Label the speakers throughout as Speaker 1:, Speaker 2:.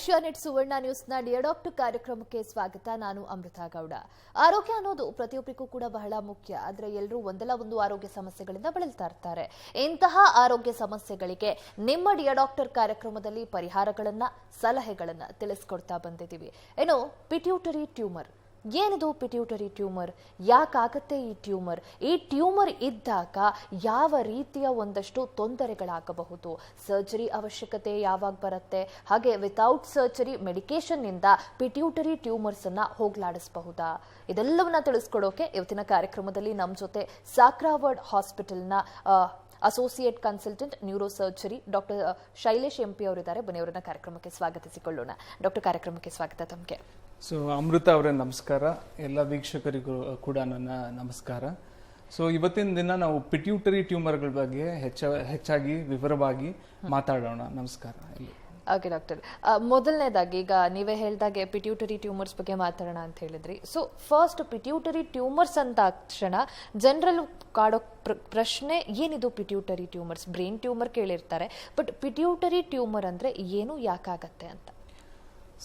Speaker 1: Asianet ಸುವರ್ಣ ನ್ಯೂಸ್ನ dear doctor ಕಾರ್ಯಕ್ರಮಕ್ಕೆ ಸ್ವಾಗತ. ನಾನು ಅಮೃತ ಗೌಡ. ಆರೋಗ್ಯ ಅನ್ನೋದು ಪ್ರತಿಯೊಬ್ಬರಿಗೂ ಕೂಡ ಬಹಳ ಮುಖ್ಯ. ಆದರೆ ಎಲ್ಲರೂ ಒಂದಲ್ಲ ಒಂದು ಆರೋಗ್ಯ ಸಮಸ್ಯೆಗಳಿಂದ ಬಳಲ್ತಾ ಇರ್ತಾರೆ. ಇಂತಹ ಆರೋಗ್ಯ ಸಮಸ್ಯೆಗಳಿಗೆ ನಿಮ್ಮ ಡಿಯರ್ ಡಾಕ್ಟರ್ ಕಾರ್ಯಕ್ರಮದಲ್ಲಿ ಪರಿಹಾರಗಳನ್ನ, ಸಲಹೆಗಳನ್ನ ತಿಳಿಸ್ಕೊಡ್ತಾ ಬಂದಿದ್ದೀವಿ. ಏನು ಪಿಟ್ಯೂಟರಿ ಟ್ಯೂಮರ್, ಏನಿದು ಪಿಟ್ಯೂಟರಿ ಟ್ಯೂಮರ್, ಯಾಕಾಗತ್ತೆ ಈ ಟ್ಯೂಮರ್ ಇದ್ದಾಗ ಯಾವ ರೀತಿಯ ಒಂದಷ್ಟು ತೊಂದರೆಗಳಾಗಬಹುದು, ಸರ್ಜರಿ ಅವಶ್ಯಕತೆ ಯಾವಾಗ ಬರುತ್ತೆ, ಹಾಗೆ ವಿತೌಟ್ ಸರ್ಜರಿ ಮೆಡಿಕೇಶನ್ ನಿಂದ ಪಿಟ್ಯೂಟರಿ ಟ್ಯೂಮರ್ಸ್ ಅನ್ನ ಹೋಗ್ಲಾಡಿಸಬಹುದಾ, ಇದೆಲ್ಲವನ್ನ ತಿಳಿಸ್ಕೊಡೋಕೆ ಇವತ್ತಿನ ಕಾರ್ಯಕ್ರಮದಲ್ಲಿ ನಮ್ಮ ಜೊತೆ ಸಾಕ್ರಾವರ್ಡ್ ಹಾಸ್ಪಿಟಲ್ನ associate consultant neuro surgery doctor Shailesh MP ಅವರಿದ್ದಾರೆ. ಬನ್ನಿ ಅವರನ್ನ ಕಾರ್ಯಕ್ರಮಕ್ಕೆ ಸ್ವಾಗತಿಸಿಕೊಳ್ಳೋಣ. ಡಾಕ್ಟರ್, ಕಾರ್ಯಕ್ರಮಕ್ಕೆ ಸ್ವಾಗತ ತಮಗೆ.
Speaker 2: ಸೊ ಅಮೃತ ಅವರೇ ನಮಸ್ಕಾರ, ಎಲ್ಲ ವೀಕ್ಷಕರಿಗೂ ಕೂಡ ನನ್ನ ನಮಸ್ಕಾರ. ಸೊ ಇವತ್ತಿನ ದಿನ ನಾವು ಪಿಟ್ಯೂಟರಿ ಟ್ಯೂಮರ್ಗಳ ಬಗ್ಗೆ ಹೆಚ್ಚಾಗಿ ವಿವರವಾಗಿ ಮಾತಾಡೋಣ. ನಮಸ್ಕಾರ.
Speaker 1: ಓಕೆ ಡಾಕ್ಟರ್, ಮೊದಲನೇದಾಗಿ ಈಗ ನೀವೇ ಹೇಳಿದಾಗೆ ಪಿಟ್ಯೂಟರಿ ಟ್ಯೂಮರ್ಸ್ ಬಗ್ಗೆ ಮಾತಾಡೋಣ ಅಂತ ಹೇಳಿದ್ರಿ. ಸೊ ಫಸ್ಟ್ ಪಿಟ್ಯೂಟರಿ ಟ್ಯೂಮರ್ಸ್ ಅಂತ ತಕ್ಷಣ ಜನರಲ್ ಕಾಡೋ ಪ್ರಶ್ನೆ ಏನಿದು ಪಿಟ್ಯೂಟರಿ ಟ್ಯೂಮರ್ಸ್? ಬ್ರೈನ್ ಟ್ಯೂಮರ್ ಕೇಳಿರ್ತಾರೆ, ಬಟ್ ಪಿಟ್ಯೂಟರಿ ಟ್ಯೂಮರ್ ಅಂದ್ರೆ ಏನು, ಯಾಕಾಗತ್ತೆ ಅಂತ?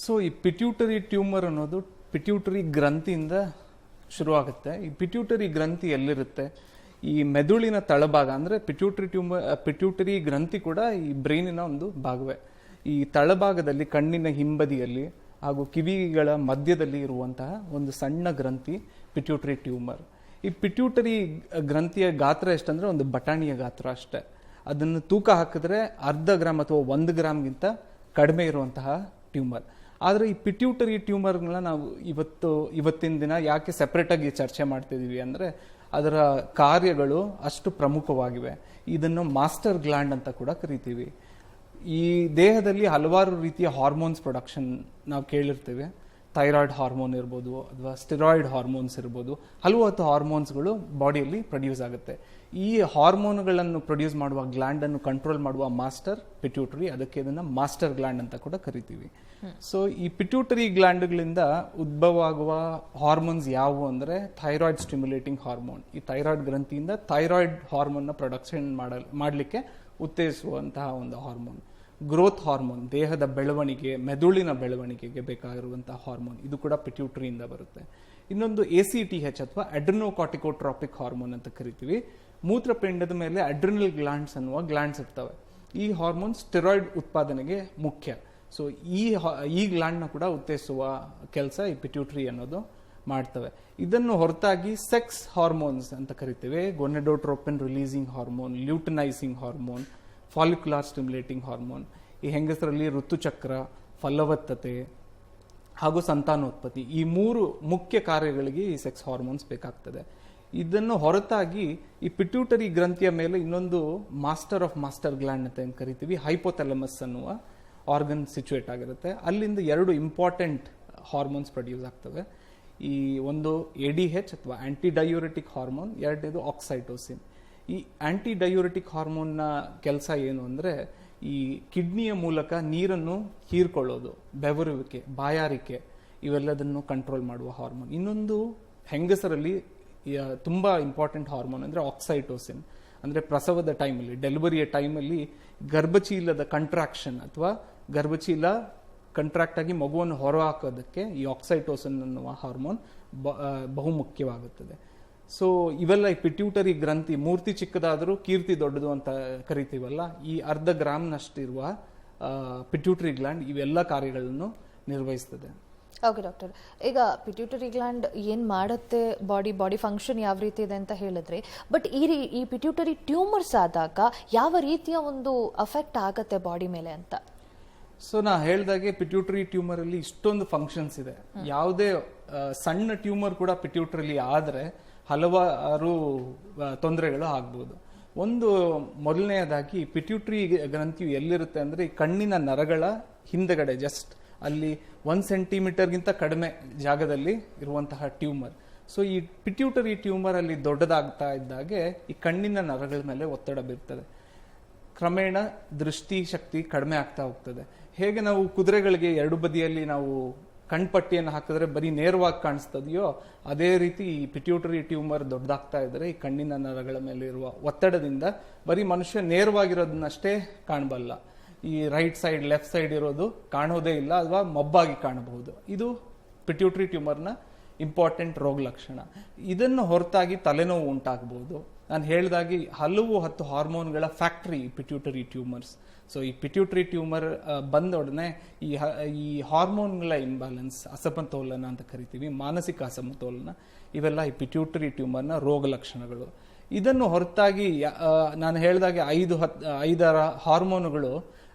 Speaker 2: ಸೊ ಈ ಪಿಟ್ಯೂಟರಿ ಟ್ಯೂಮರ್ ಅನ್ನೋದು ಪಿಟ್ಯೂಟರಿ ಗ್ರಂಥಿಯಿಂದ ಶುರುವಾಗುತ್ತೆ. ಈ ಪಿಟ್ಯೂಟರಿ ಗ್ರಂಥಿ ಎಲ್ಲಿರುತ್ತೆ? ಈ ಮೆದುಳಿನ ತಳಭಾಗ, ಅಂದ್ರೆ ಪಿಟ್ಯೂಟರಿ ಗ್ರಂಥಿ ಕೂಡ ಈ ಬ್ರೈನಿನ ಒಂದು ಭಾಗವೇ. ಈ ತಳಭಾಗದಲ್ಲಿ ಕಣ್ಣಿನ ಹಿಂಬದಿಯಲ್ಲಿ ಹಾಗೂ ಕಿವಿಗಳ ಮಧ್ಯದಲ್ಲಿ ಇರುವಂತಹ ಒಂದು ಸಣ್ಣ ಗ್ರಂಥಿ ಪಿಟ್ಯೂಟರಿ ಟ್ಯೂಮರ್. ಈ ಪಿಟ್ಯೂಟರಿ ಗ್ರಂಥಿಯ ಗಾತ್ರ ಎಷ್ಟಂದ್ರೆ ಒಂದು ಬಟಾಣಿಯ ಗಾತ್ರ ಅಷ್ಟೇ. ಅದನ್ನು ತೂಕ ಹಾಕಿದ್ರೆ 1/2 ಗ್ರಾಮ್ ಅಥವಾ 1 ಗ್ರಾಮ್ಗಿಂತ ಕಡಿಮೆ ಇರುವಂತಹ ಟ್ಯೂಮರ್. ಆದರೆ ಈ ಪಿಟ್ಯೂಟರಿ ಟ್ಯೂಮರ್ಗಳನ್ನ ನಾವು ಇವತ್ತಿನ ದಿನ ಯಾಕೆ ಸೆಪರೇಟ್ ಆಗಿ ಚರ್ಚೆ ಮಾಡ್ತಿದೀವಿ ಅಂದ್ರೆ ಅದರ ಕಾರ್ಯಗಳು ಅಷ್ಟು ಪ್ರಮುಖವಾಗಿವೆ. ಇದನ್ನು ಮಾಸ್ಟರ್ ಗ್ಲ್ಯಾಂಡ್ ಅಂತ ಕೂಡ ಕರಿತೀವಿ. ಈ ದೇಹದಲ್ಲಿ ಹಲವಾರು ರೀತಿಯ ಹಾರ್ಮೋನ್ಸ್ ಪ್ರೊಡಕ್ಷನ್ ನಾವು ಕೇಳಿರ್ತೇವೆ. ಥೈರಾಯ್ಡ್ ಹಾರ್ಮೋನ್ ಇರ್ಬೋದು ಅಥವಾ ಸ್ಟೆರಾಯ್ಡ್ ಹಾರ್ಮೋನ್ಸ್ ಇರ್ಬೋದು, ಹಲವು ಹಾರ್ಮೋನ್ಸ್ಗಳು ಬಾಡಿಯಲ್ಲಿ ಪ್ರೊಡ್ಯೂಸ್ ಆಗುತ್ತೆ. ಈ ಹಾರ್ಮೋನ್ಗಳನ್ನು ಪ್ರೊಡ್ಯೂಸ್ ಮಾಡುವ ಗ್ಲ್ಯಾಂಡ್ ಅನ್ನು ಕಂಟ್ರೋಲ್ ಮಾಡುವ ಮಾಸ್ಟರ್ ಪಿಟ್ಯೂಟರಿ. ಅದಕ್ಕೆ ಇದನ್ನ ಮಾಸ್ಟರ್ ಗ್ಲ್ಯಾಂಡ್ ಅಂತ ಕೂಡ ಕರಿತೀವಿ. ಸೊ ಈ ಪಿಟ್ಯೂಟರಿ ಗ್ಲ್ಯಾಂಡ್ಗಳಿಂದ ಉದ್ಭವ ಆಗುವ ಹಾರ್ಮೋನ್ಸ್ ಯಾವುವು ಅಂದ್ರೆ ಥೈರಾಯ್ಡ್ ಸ್ಟಿಮ್ಯುಲೇಟಿಂಗ್ ಹಾರ್ಮೋನ್. ಈ ಥೈರಾಯ್ಡ್ ಗ್ರಂಥಿಯಿಂದ ಥೈರಾಯ್ಡ್ ಹಾರ್ಮೋನ್ ನ ಪ್ರೊಡಕ್ಷನ್ ಮಾಡಲಿಕ್ಕೆ ಉತ್ತೇಜಿಸುವಂತಹ ಒಂದು ಹಾರ್ಮೋನ್. ಗ್ರೋತ್ ಹಾರ್ಮೋನ್, ದೇಹದ ಬೆಳವಣಿಗೆ, ಮೆದುಳಿನ ಬೆಳವಣಿಗೆಗೆ ಬೇಕಾಗಿರುವಂತಹ ಹಾರ್ಮೋನ್, ಇದು ಕೂಡ ಪಿಟ್ಯೂಟರಿಯಿಂದ ಬರುತ್ತೆ. ಇನ್ನೊಂದು ACTH ಅಥವಾ ಅಡ್ರಿನೋಕಾರ್ಟಿಕೋಟ್ರಾಪಿಕ್ ಹಾರ್ಮೋನ್ ಅಂತ ಕರಿತೀವಿ. ಮೂತ್ರಪಿಂಡದ ಮೇಲೆ ಅಡ್ರಿನಲ್ ಗ್ಲ್ಯಾಂಡ್ಸ್ ಅನ್ನುವ ಗ್ಲ್ಯಾಂಡ್ಸ್ ಇರ್ತವೆ. ಈ ಹಾರ್ಮೋನ್ ಸ್ಟೆರಾಯ್ಡ್ ಉತ್ಪಾದನೆಗೆ ಮುಖ್ಯ. ಸೊ ಈ ಗ್ಲ್ಯಾಂಡ್ ನ ಕೂಡ ಉತ್ತೇಜಿಸುವ ಕೆಲಸ ಈ ಪಿಟ್ಯೂಟರಿ ಅನ್ನೋದು ಮಾಡ್ತವೆ. ಇದನ್ನು ಹೊರತಾಗಿ ಸೆಕ್ಸ್ ಹಾರ್ಮೋನ್ಸ್ ಅಂತ ಕರಿತೇವೆ. Gonadotropin releasing hormone, luteinizing hormone, follicular stimulating hormone. ಈ ಹೆಂಗಸರಲ್ಲಿ ಋತುಚಕ್ರ, ಫಲವತ್ತತೆ ಹಾಗೂ ಸಂತಾನೋತ್ಪತ್ತಿ, ಈ 3 ಮುಖ್ಯ ಕಾರ್ಯಗಳಿಗೆ ಈ ಸೆಕ್ಸ್ ಹಾರ್ಮೋನ್ಸ್ ಬೇಕಾಗ್ತದೆ. ಇದನ್ನು ಹೊರತಾಗಿ ಈ ಪಿಟ್ಯೂಟರಿ ಗ್ರಂಥಿಯ ಮೇಲೆ ಇನ್ನೊಂದು ಮಾಸ್ಟರ್ ಗ್ಲ್ಯಾಂಡ್ ಅಂತ ಏನು ಕರಿತೀವಿ, ಹೈಪೋಥಾಲಮಸ್ ಅನ್ನುವ ಆರ್ಗನ್ ಸಿಚುವೇಟ್ ಆಗಿರುತ್ತೆ. ಅಲ್ಲಿಂದ 2 ಇಂಪಾರ್ಟೆಂಟ್ ಹಾರ್ಮೋನ್ಸ್ ಪ್ರೊಡ್ಯೂಸ್ ಆಗ್ತವೆ. ಈ ಒಂದು ADH ಅಥವಾ ಆಂಟಿ ಡಯೂರೆಟಿಕ್ ಹಾರ್ಮೋನ್, ಎರಡನೇದು ಆಕ್ಸೈಟೋಸಿನ್. ಈ ಆಂಟಿ ಡಯೂರೆಟಿಕ್ ಹಾರ್ಮೋನ್ನ ಕೆಲಸ ಏನು ಅಂದ್ರೆ ಈ ಕಿಡ್ನಿಯ ಮೂಲಕ ನೀರನ್ನು ಹೀರ್ಕೊಳ್ಳೋದು, ಬೆವರುವಿಕೆ, ಬಾಯಾರಿಕೆ, ಇವೆಲ್ಲದನ್ನು ಕಂಟ್ರೋಲ್ ಮಾಡುವ ಹಾರ್ಮೋನ್. ಇನ್ನೊಂದು ಹೆಂಗಸರಲ್ಲಿ ತುಂಬಾ ಇಂಪಾರ್ಟೆಂಟ್ ಹಾರ್ಮೋನ್ ಅಂದ್ರೆ ಆಕ್ಸೈಟೋಸಿನ್. ಅಂದ್ರೆ ಪ್ರಸವದ ಟೈಮಲ್ಲಿ, ಡೆಲಿವರಿಯ ಟೈಮಲ್ಲಿ ಗರ್ಭಚೀಲದ ಕಂಟ್ರಾಕ್ಷನ್ ಅಥವಾ ಗರ್ಭಚೀಲ ಕಂಟ್ರಾಕ್ಟ್ ಆಗಿ ಮಗುವನ್ನು ಹೊರಹಾಕೋದಕ್ಕೆ ಈ ಆಕ್ಸೈಟೋಸಿನ್ ಅನ್ನುವ ಹಾರ್ಮೋನ್ ಬಹುಮುಖ್ಯವಾಗುತ್ತದೆ. ಸೊ ಇವೆಲ್ಲ ಈ ಪಿಟ್ಯೂಟರಿ ಗ್ರಂಥಿ, ಮೂರ್ತಿ ಚಿಕ್ಕದಾದರೂ ಕೀರ್ತಿ ದೊಡ್ಡದು ಅಂತ ಕರಿತೀವಲ್ಲ, ಈ 1/2 ಗ್ರಾಮ್ನಷ್ಟಿರುವ ಪಿಟ್ಯೂಟರಿ ಗ್ಲ್ಯಾಂಡ್ ಇವೆಲ್ಲ ಕಾರ್ಯಗಳನ್ನು ನಿರ್ವಹಿಸ್ತದೆ.
Speaker 1: ಓಕೆ ಡಾಕ್ಟರ್, ಈಗ ಪಿಟ್ಯೂಟರಿ ಗ್ಲ್ಯಾಂಡ್ ಏನ್ ಮಾಡುತ್ತೆ, ಬಾಡಿ ಫಂಕ್ಷನ್ ಯಾವ ರೀತಿ ಇದೆ ಅಂತ ಹೇಳಿದ್ರಿ, ಬಟ್ ಈ ಪಿಟ್ಯೂಟರಿ ಟ್ಯೂಮರ್ಸ್ ಆದಾಗ ಯಾವ ರೀತಿಯ ಒಂದು ಅಫೆಕ್ಟ್ ಆಗತ್ತೆ ಬಾಡಿ ಮೇಲೆ ಅಂತ?
Speaker 2: ಸೊ ನಾ ಹೇಳ್ದಾಗೆ ಪಿಟ್ಯೂಟರಿ ಟ್ಯೂಮರ್ ಅಲ್ಲಿ ಇಷ್ಟೊಂದು ಫಂಕ್ಷನ್ಸ್ ಇದೆ. ಯಾವುದೇ ಸಣ್ಣ ಟ್ಯೂಮರ್ ಕೂಡ ಪಿಟ್ಯೂಟರಿಲಿ ಆದ್ರೆ ಹಲವಾರು ತೊಂದರೆಗಳು ಆಗ್ಬೋದು. ಒಂದು ಮೊದಲನೆಯದಾಗಿ ಪಿಟ್ಯೂಟರಿ ಗ್ರಂಥಿಯು ಎಲ್ಲಿರುತ್ತೆ ಅಂದ್ರೆ ಈ ಕಣ್ಣಿನ ನರಗಳ ಹಿಂದೆಗಡೆ, ಜಸ್ಟ್ ಅಲ್ಲಿ 1 ಸೆಂಟಿಮೀಟರ್ಗಿಂತ ಕಡಿಮೆ ಜಾಗದಲ್ಲಿ ಇರುವಂತಹ ಟ್ಯೂಮರ್. ಸೊ ಈ ಪಿಟ್ಯೂಟರಿ ಟ್ಯೂಮರ್ ಅಲ್ಲಿ ದೊಡ್ಡದಾಗ್ತಾ ಇದ್ದಾಗೆ ಈ ಕಣ್ಣಿನ ನರಗಳ ಮೇಲೆ ಒತ್ತಡ ಬೀರ್ತದೆ. ಕ್ರಮೇಣ ದೃಷ್ಟಿ ಶಕ್ತಿ ಕಡಿಮೆ ಆಗ್ತಾ ಹೋಗ್ತದೆ. ಹೇಗೆ ನಾವು ಕುದುರೆಗಳಿಗೆ 2 ಬದಿಯಲ್ಲಿ ನಾವು ಕಣ್ಪಟ್ಟಿಯನ್ನು ಹಾಕಿದ್ರೆ ಬರೀ ನೇರವಾಗಿ ಕಾಣಿಸ್ತದೆಯೋ, ಅದೇ ರೀತಿ ಈ ಪಿಟ್ಯೂಟರಿ ಟ್ಯೂಮರ್ ದೊಡ್ಡದಾಗ್ತಾ ಇದ್ರೆ ಈ ಕಣ್ಣಿನ ನರಗಳ ಮೇಲೆ ಇರುವ ಒತ್ತಡದಿಂದ ಬರೀ ಮನುಷ್ಯ ನೇರವಾಗಿರೋದನ್ನಷ್ಟೇ ಕಾಣಬಲ್ಲ. ಈ ರೈಟ್ ಸೈಡ್ ಲೆಫ್ಟ್ ಸೈಡ್ ಇರೋದು ಕಾಣೋದೇ ಇಲ್ಲ ಅಥವಾ ಮಬ್ಬಾಗಿ ಕಾಣಬಹುದು. ಇದು ಪಿಟ್ಯೂಟರಿ ಟ್ಯೂಮರ್ನ ಇಂಪಾರ್ಟೆಂಟ್ ರೋಗ ಲಕ್ಷಣ. ಇದನ್ನು ಹೊರತಾಗಿ ತಲೆನೋವು ಉಂಟಾಗಬಹುದು. ನಾನು ಹೇಳಿದಾಗಿ 10 ಹಾರ್ಮೋನ್ಗಳ ಫ್ಯಾಕ್ಟರಿ ಪಿಟ್ಯೂಟರಿ ಟ್ಯೂಮರ್ಸ್. ಸೊ ಈ ಪಿಟ್ಯೂಟರಿ ಟ್ಯೂಮರ್ ಬಂದೊಡನೆ ಈ ಹಾರ್ಮೋನ್ಗಳ ಇಂಬ್ಯಾಲೆನ್ಸ್, ಅಸಮತೋಲನ ಅಂತ ಕರಿತೀವಿ, ಮಾನಸಿಕ ಅಸಮತೋಲನ, ಇವೆಲ್ಲ ಈ ಪಿಟ್ಯೂಟರಿ ಟ್ಯೂಮರ್ನ ರೋಗ ಲಕ್ಷಣಗಳು. ಇದನ್ನು ಹೊರತಾಗಿ ನಾನು ಹೇಳಿದಾಗೆ 5 ಹಾರ್ಮೋನುಗಳು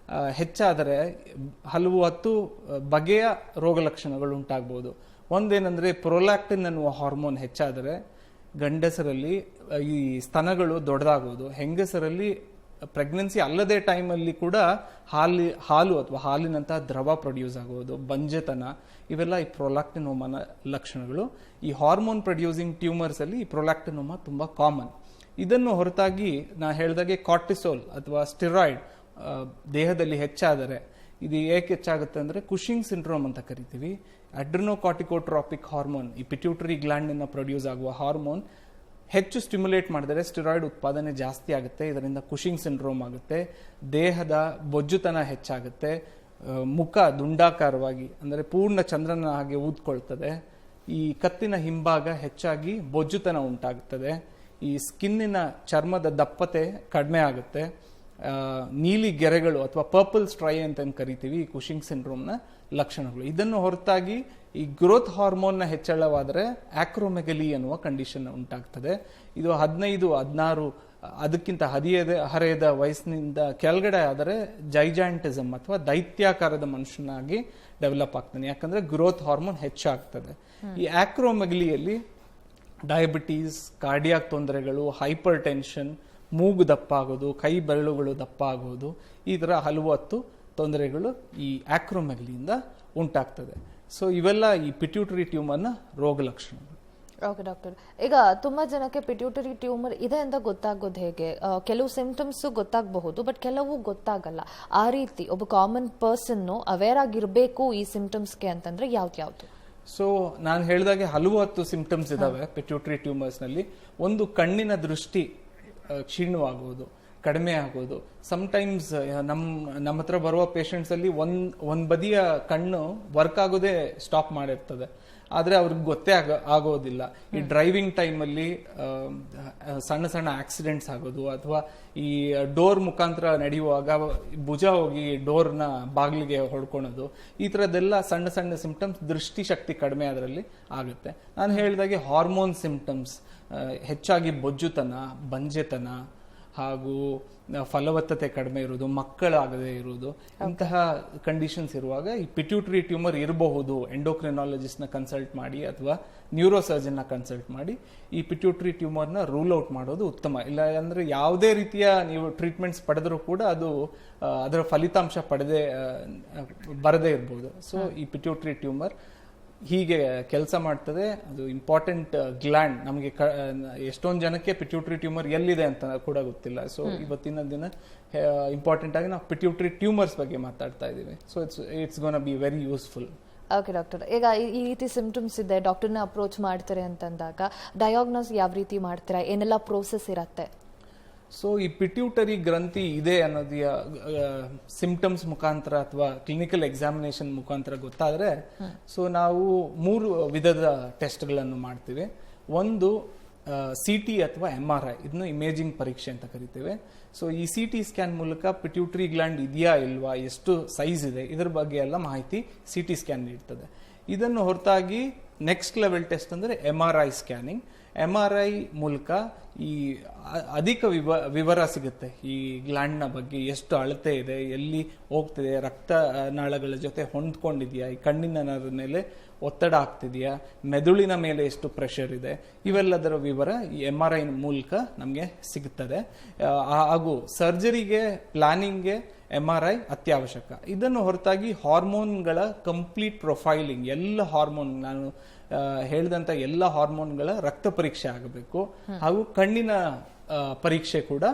Speaker 2: ಹೆಚ್ಚಾದರೆ 10 ಬಗೆಯ ರೋಗ ಲಕ್ಷಣಗಳು ಉಂಟಾಗಬಹುದು. ಒಂದೇನೆಂದರೆ ಪ್ರೊಲ್ಯಾಕ್ಟಿನ್ ಅನ್ನುವ ಹಾರ್ಮೋನ್ ಹೆಚ್ಚಾದರೆ ಗಂಡಸರಲ್ಲಿ ಈ ಸ್ತನಗಳು ದೊಡ್ಡದಾಗುವುದು, ಹೆಂಗಸರಲ್ಲಿ ಪ್ರೆಗ್ನೆನ್ಸಿ ಅಲ್ಲದೆ ಟೈಮಲ್ಲಿ ಕೂಡ ಹಾಲು ಅಥವಾ ಹಾಲಿನಂತಹ ದ್ರವ ಪ್ರೊಡ್ಯೂಸ್ ಆಗುವುದು, ಬಂಜೆತನ, ಇವೆಲ್ಲ ಈ ಪ್ರೊಲ್ಯಾಕ್ಟಿನೋಮನ ಲಕ್ಷಣಗಳು. ಈ ಹಾರ್ಮೋನ್ ಪ್ರೊಡ್ಯೂಸಿಂಗ್ ಟ್ಯೂಮರ್ಸ್ ಅಲ್ಲಿ ಈ ಪ್ರೊಲ್ಯಾಕ್ಟಿನೋಮಾ ತುಂಬಾ ಕಾಮನ್. ಇದನ್ನು ಹೊರತಾಗಿ ನಾ ಹೇಳಿದಾಗೆ ಕಾರ್ಟಿಸೋಲ್ ಅಥವಾ ಸ್ಟಿರಾಯ್ಡ್ ದೇಹದಲ್ಲಿ ಹೆಚ್ಚಾದರೆ ಇದು ಏಕೆ ಹೆಚ್ಚಾಗುತ್ತೆ ಅಂದರೆ ಕುಶಿಂಗ್ ಸಿಂಡ್ರೋಮ್ ಅಂತ ಕರಿತೀವಿ. ಅಡ್ರಿನೋಕಾರ್ಟಿಕೋಟ್ರಾಪಿಕ್ ಹಾರ್ಮೋನ್, ಈ ಪಿಟ್ಯೂಟರಿ ಗ್ಲ್ಯಾಂಡ್ ಪ್ರೊಡ್ಯೂಸ್ ಆಗುವ ಹಾರ್ಮೋನ್ ಹೆಚ್ಚು ಸ್ಟಿಮ್ಯುಲೇಟ್ ಮಾಡಿದರೆ ಸ್ಟಿರಾಯ್ಡ್ ಉತ್ಪಾದನೆ ಜಾಸ್ತಿ ಆಗುತ್ತೆ. ಇದರಿಂದ ಕುಶಿಂಗ್ ಸಿಂಡ್ರೋಮ್ ಆಗುತ್ತೆ, ದೇಹದ ಬೊಜ್ಜುತನ ಹೆಚ್ಚಾಗುತ್ತೆ, ಮುಖ ದುಂಡಾಕಾರವಾಗಿ ಅಂದರೆ ಪೂರ್ಣ ಚಂದ್ರನ ಹಾಗೆ ಊದ್ಕೊಳ್ತದೆ, ಈ ಕತ್ತಿನ ಹಿಂಭಾಗ ಹೆಚ್ಚಾಗಿ ಬೊಜ್ಜುತನ ಉಂಟಾಗುತ್ತದೆ, ಈ ಸ್ಕಿನ್ನಿನ ಚರ್ಮದ ದಪ್ಪತೆ ಕಡಿಮೆ ಆಗುತ್ತೆ, ನೀಲಿ ಗೆರೆಗಳು ಅಥವಾ ಪರ್ಪಲ್ ಸ್ಟ್ರೈ ಅಂತ ಕರಿತೀವಿ, ಈ ಕುಶಿಂಗ್ ಸಿಂಡ್ರೋಮ್ನ ಲಕ್ಷಣಗಳು. ಇದನ್ನು ಹೊರತಾಗಿ ಈ ಗ್ರೋತ್ ಹಾರ್ಮೋನ್ನ ಹೆಚ್ಚಳವಾದರೆ ಆಕ್ರೋಮೆಗಲಿ ಅನ್ನುವ ಕಂಡೀಷನ್ ಉಂಟಾಗ್ತದೆ. ಇದು 15-16 ಅದಕ್ಕಿಂತ ಹರೆಯದ ವಯಸ್ಸಿನಿಂದ ಕೆಳಗಡೆ ಆದರೆ ಜೈಜಾಂಟಿಸಮ್ ಅಥವಾ ದೈತ್ಯಾಕಾರದ ಮನುಷ್ಯನಾಗಿ ಡೆವಲಪ್ ಆಗ್ತಾನೆ, ಯಾಕಂದ್ರೆ ಗ್ರೋತ್ ಹಾರ್ಮೋನ್ ಹೆಚ್ಚಾಗ್ತದೆ. ಈ ಆಕ್ರೋಮೆಗಲಿಯಲ್ಲಿ ಡಯಾಬಿಟೀಸ್, ಕಾರ್ಡಿಯಾಕ್ ತೊಂದರೆಗಳು, ಹೈಪರ್ ಟೆನ್ಷನ್, ಮೂಗು ದಪ್ಪ ಆಗೋದು, ಕೈ ಬೆರಳುಗಳು ದಪ್ಪ ಆಗೋದು, ಈ ಥರ 10 ತೊಂದರೆಗಳು ಈ ಆಕ್ರೋಮೆಗಲಿಯಿಂದ ಉಂಟಾಗ್ತದೆ. ಸೊ ಇವೆಲ್ಲ ಈ ಪಿಟ್ಯೂಟರಿ ಟ್ಯೂಮರ್ನ ರೋಗ ಲಕ್ಷಣಗಳು.
Speaker 1: ಓಕೆ ಡಾಕ್ಟರ್, ಈಗ ತುಂಬಾ ಜನಕ್ಕೆ ಪಿಟ್ಯೂಟರಿ ಟ್ಯೂಮರ್ ಇದೆ ಅಂತ ಗೊತ್ತಾಗೋದು ಹೇಗೆ? ಕೆಲವು ಸಿಂಪ್ಟಮ್ಸ್ ಗೊತ್ತಾಗಬಹುದು, ಬಟ್ ಕೆಲವು ಗೊತ್ತಾಗಲ್ಲ. ಆ ರೀತಿ ಒಬ್ಬ ಕಾಮನ್ ಪರ್ಸನ್ ಅವೇರ್ ಆಗಿರ್ಬೇಕು ಈ ಸಿಂಪ್ಟಮ್ಸ್ಗೆ ಅಂತಂದ್ರೆ ಯಾವ್ದು?
Speaker 2: ಸೊ ನಾನು ಹೇಳಿದಾಗೆ 10 ಸಿಂಪ್ಟಮ್ಸ್ ಇದಾವೆ ಪಿಟ್ಯೂಟರಿ ಟ್ಯೂಮರ್ಸ್ ನಲ್ಲಿ. ಒಂದು, ಕಣ್ಣಿನ ದೃಷ್ಟಿ ಕ್ಷೀಣವಾಗುವುದು, ಕಡಿಮೆ ಆಗೋದು. ಸಮ್ಟೈಮ್ಸ್ ನಮ್ಮ ಹತ್ರ ಬರುವ ಪೇಷಂಟ್ಸ್ ಅಲ್ಲಿ ಒಂದ್ ಬದಿಯ ಕಣ್ಣು ವರ್ಕ್ ಆಗೋದೇ ಸ್ಟಾಪ್ ಮಾಡಿರ್ತದೆ, ಆದ್ರೆ ಅವ್ರಿಗೆ ಗೊತ್ತೇ ಆಗೋದಿಲ್ಲ. ಈ ಡ್ರೈವಿಂಗ್ ಟೈಮಲ್ಲಿ ಸಣ್ಣ ಸಣ್ಣ ಆಕ್ಸಿಡೆಂಟ್ಸ್ ಆಗೋದು, ಅಥವಾ ಈ ಡೋರ್ ಮುಖಾಂತರ ನಡೆಯುವಾಗ ಭುಜ ಹೋಗಿ ಡೋರ್ನ ಬಾಗಿಲಿಗೆ ಹೊಡ್ಕೊಳೋದು, ಈ ಥರದ್ದೆಲ್ಲ ಸಣ್ಣ ಸಣ್ಣ ಸಿಂಪ್ಟಮ್ಸ್ ದೃಷ್ಟಿ ಶಕ್ತಿ ಕಡಿಮೆ ಅದರಲ್ಲಿ ಆಗುತ್ತೆ. ನಾನು ಹೇಳಿದಾಗೆ ಹಾರ್ಮೋನ್ ಸಿಂಪ್ಟಮ್ಸ್ ಹೆಚ್ಚಾಗಿ ಬೊಜ್ಜುತನ, ಬಂಜೆತನ, ಹಾಗೂ ಫಲವತ್ತತೆ ಕಡಿಮೆ ಇರುವುದು, ಮಕ್ಕಳಾಗದೇ ಇರುವುದು, ಇಂತಹ ಕಂಡೀಷನ್ಸ್ ಇರುವಾಗ ಈ ಪಿಟ್ಯೂಟರಿ ಟ್ಯೂಮರ್ ಇರಬಹುದು. ಎಂಡೋಕ್ರಿನಾಲಜಿಸ್ಟ್ ನ ಕನ್ಸಲ್ಟ್ ಮಾಡಿ ಅಥವಾ ನ್ಯೂರೋಸರ್ಜನ್ ನ ಕನ್ಸಲ್ಟ್ ಮಾಡಿ ಈ ಪಿಟ್ಯೂಟರಿ ಟ್ಯೂಮರ್ನ ರೂಲ್ ಔಟ್ ಮಾಡೋದು ಉತ್ತಮ. ಇಲ್ಲ ಅಂದ್ರೆ ಯಾವುದೇ ರೀತಿಯ ನೀವು ಟ್ರೀಟ್ಮೆಂಟ್ಸ್ ಪಡೆದರೂ ಕೂಡ ಅದು ಅದರ ಫಲಿತಾಂಶ ಬರದೇ ಇರಬಹುದು. ಸೊ ಈ ಪಿಟ್ಯೂಟರಿ ಟ್ಯೂಮರ್ ಹೀಗೆ ಕೆಲಸ ಮಾಡ್ತದೆ. ಅದು ಇಂಪಾರ್ಟೆಂಟ್ ಗ್ಲ್ಯಾಂಡ್. ನಮಗೆ ಎಷ್ಟೊಂದು ಜನಕ್ಕೆ ಪಿಟ್ಯೂಟರಿ ಟ್ಯೂಮರ್ ಎಲ್ಲಿದೆ ಅಂತ ಕೂಡ ಗೊತ್ತಿಲ್ಲ. ಸೊ ಇವತ್ತಿನ ದಿನ ಇಂಪಾರ್ಟೆಂಟ್ ಆಗಿ ನಾವು ಪಿಟ್ಯೂಟರಿ ಟ್ಯೂಮರ್ಸ್ ಬಗ್ಗೆ ಮಾತಾಡ್ತಾ ಇದ್ದೀವಿ. So it's gonna be very useful.
Speaker 1: Okay doctor, ಈಗ ಈ ರೀತಿ ಸಿಂಪ್ಟಮ್ಸ್ ಇದೆ, ಡಾಕ್ಟರ್ನ ಅಪ್ರೋಚ್ ಮಾಡ್ತಾರೆ ಅಂತಂದಾಗ ಡಯಾಗ್ನೋಸ್ ಯಾವ ರೀತಿ ಮಾಡ್ತೀರಾ? ಏನೆಲ್ಲ ಪ್ರೋಸೆಸ್ ಇರತ್ತೆ?
Speaker 2: ಸೊ ಈ ಪಿಟ್ಯೂಟರಿ ಗ್ರಂಥಿ ಇದೆ ಅನ್ನೋದು ಸಿಂಪ್ಟಮ್ಸ್ ಮುಖಾಂತರ ಅಥವಾ ಕ್ಲಿನಿಕಲ್ ಎಕ್ಸಾಮಿನೇಷನ್ ಮುಖಾಂತರ ಗೊತ್ತಾದ್ರೆ, ಸೊ ನಾವು 3 ವಿಧದ ಟೆಸ್ಟ್ಗಳನ್ನು ಮಾಡ್ತೀವಿ. ಒಂದು CT ಅಥವಾ MRI, ಇದನ್ನು ಇಮೇಜಿಂಗ್ ಪರೀಕ್ಷೆ ಅಂತ ಕರಿತೇವೆ. ಸೊ ಈ CT ಸ್ಕ್ಯಾನ್ ಮೂಲಕ ಪಿಟ್ಯೂಟರಿ ಗ್ಲ್ಯಾಂಡ್ ಇದೆಯಾ ಇಲ್ವಾ, ಎಷ್ಟು ಸೈಜ್ ಇದೆ, ಇದರ ಬಗ್ಗೆ ಎಲ್ಲ ಮಾಹಿತಿ CT ಸ್ಕ್ಯಾನ್ ನೀಡ್ತದೆ. ಇದನ್ನು ಹೊರತಾಗಿ ನೆಕ್ಸ್ಟ್ ಲೆವೆಲ್ ಟೆಸ್ಟ್ ಅಂದ್ರೆ MRI ಸ್ಕ್ಯಾನಿಂಗ್. MRI ಮೂಲಕ ಈ ಅಧಿಕ ವಿವರ ಸಿಗುತ್ತೆ ಈ ಗ್ಲ್ಯಾಂಡ್ನ ಬಗ್ಗೆ, ಎಷ್ಟು ಅಳತೆ ಇದೆ, ಎಲ್ಲಿ ಹೋಗ್ತಿದೆ, ರಕ್ತ ನಾಳಗಳ ಜೊತೆ ಹೊಂದ್ಕೊಂಡಿದೆಯಾ, ಈ ಕಣ್ಣಿನ ನರದ ಮೇಲೆ ಒತ್ತಡ ಆಗ್ತಿದೆಯಾ, ಮೆದುಳಿನ ಮೇಲೆ ಎಷ್ಟು ಪ್ರೆಷರ್ ಇದೆ, ಇವೆಲ್ಲದರ ವಿವರ ಈ MRI ಮೂಲಕ ನಮಗೆ ಸಿಗುತ್ತದೆ. ಹಾಗೂ ಸರ್ಜರಿಗೆ ಪ್ಲಾನಿಂಗ್ಗೆ MRI ಅತ್ಯವಶ್ಯಕ. ಇದನ್ನು ಹೊರತಾಗಿ ಹಾರ್ಮೋನ್ಗಳ ಕಂಪ್ಲೀಟ್ ಪ್ರೊಫೈಲಿಂಗ್, ಎಲ್ಲ ಹಾರ್ಮೋನ್ ನಾನು ಹೇಳಿದಂತ ಎಲ್ಲ ಹಾರ್ಮೋನ್ಗಳ ರಕ್ತ ಪರೀಕ್ಷೆ ಆಗಬೇಕು. ಹಾಗೂ ಕಣ್ಣಿನ ಪರೀಕ್ಷೆ ಕೂಡ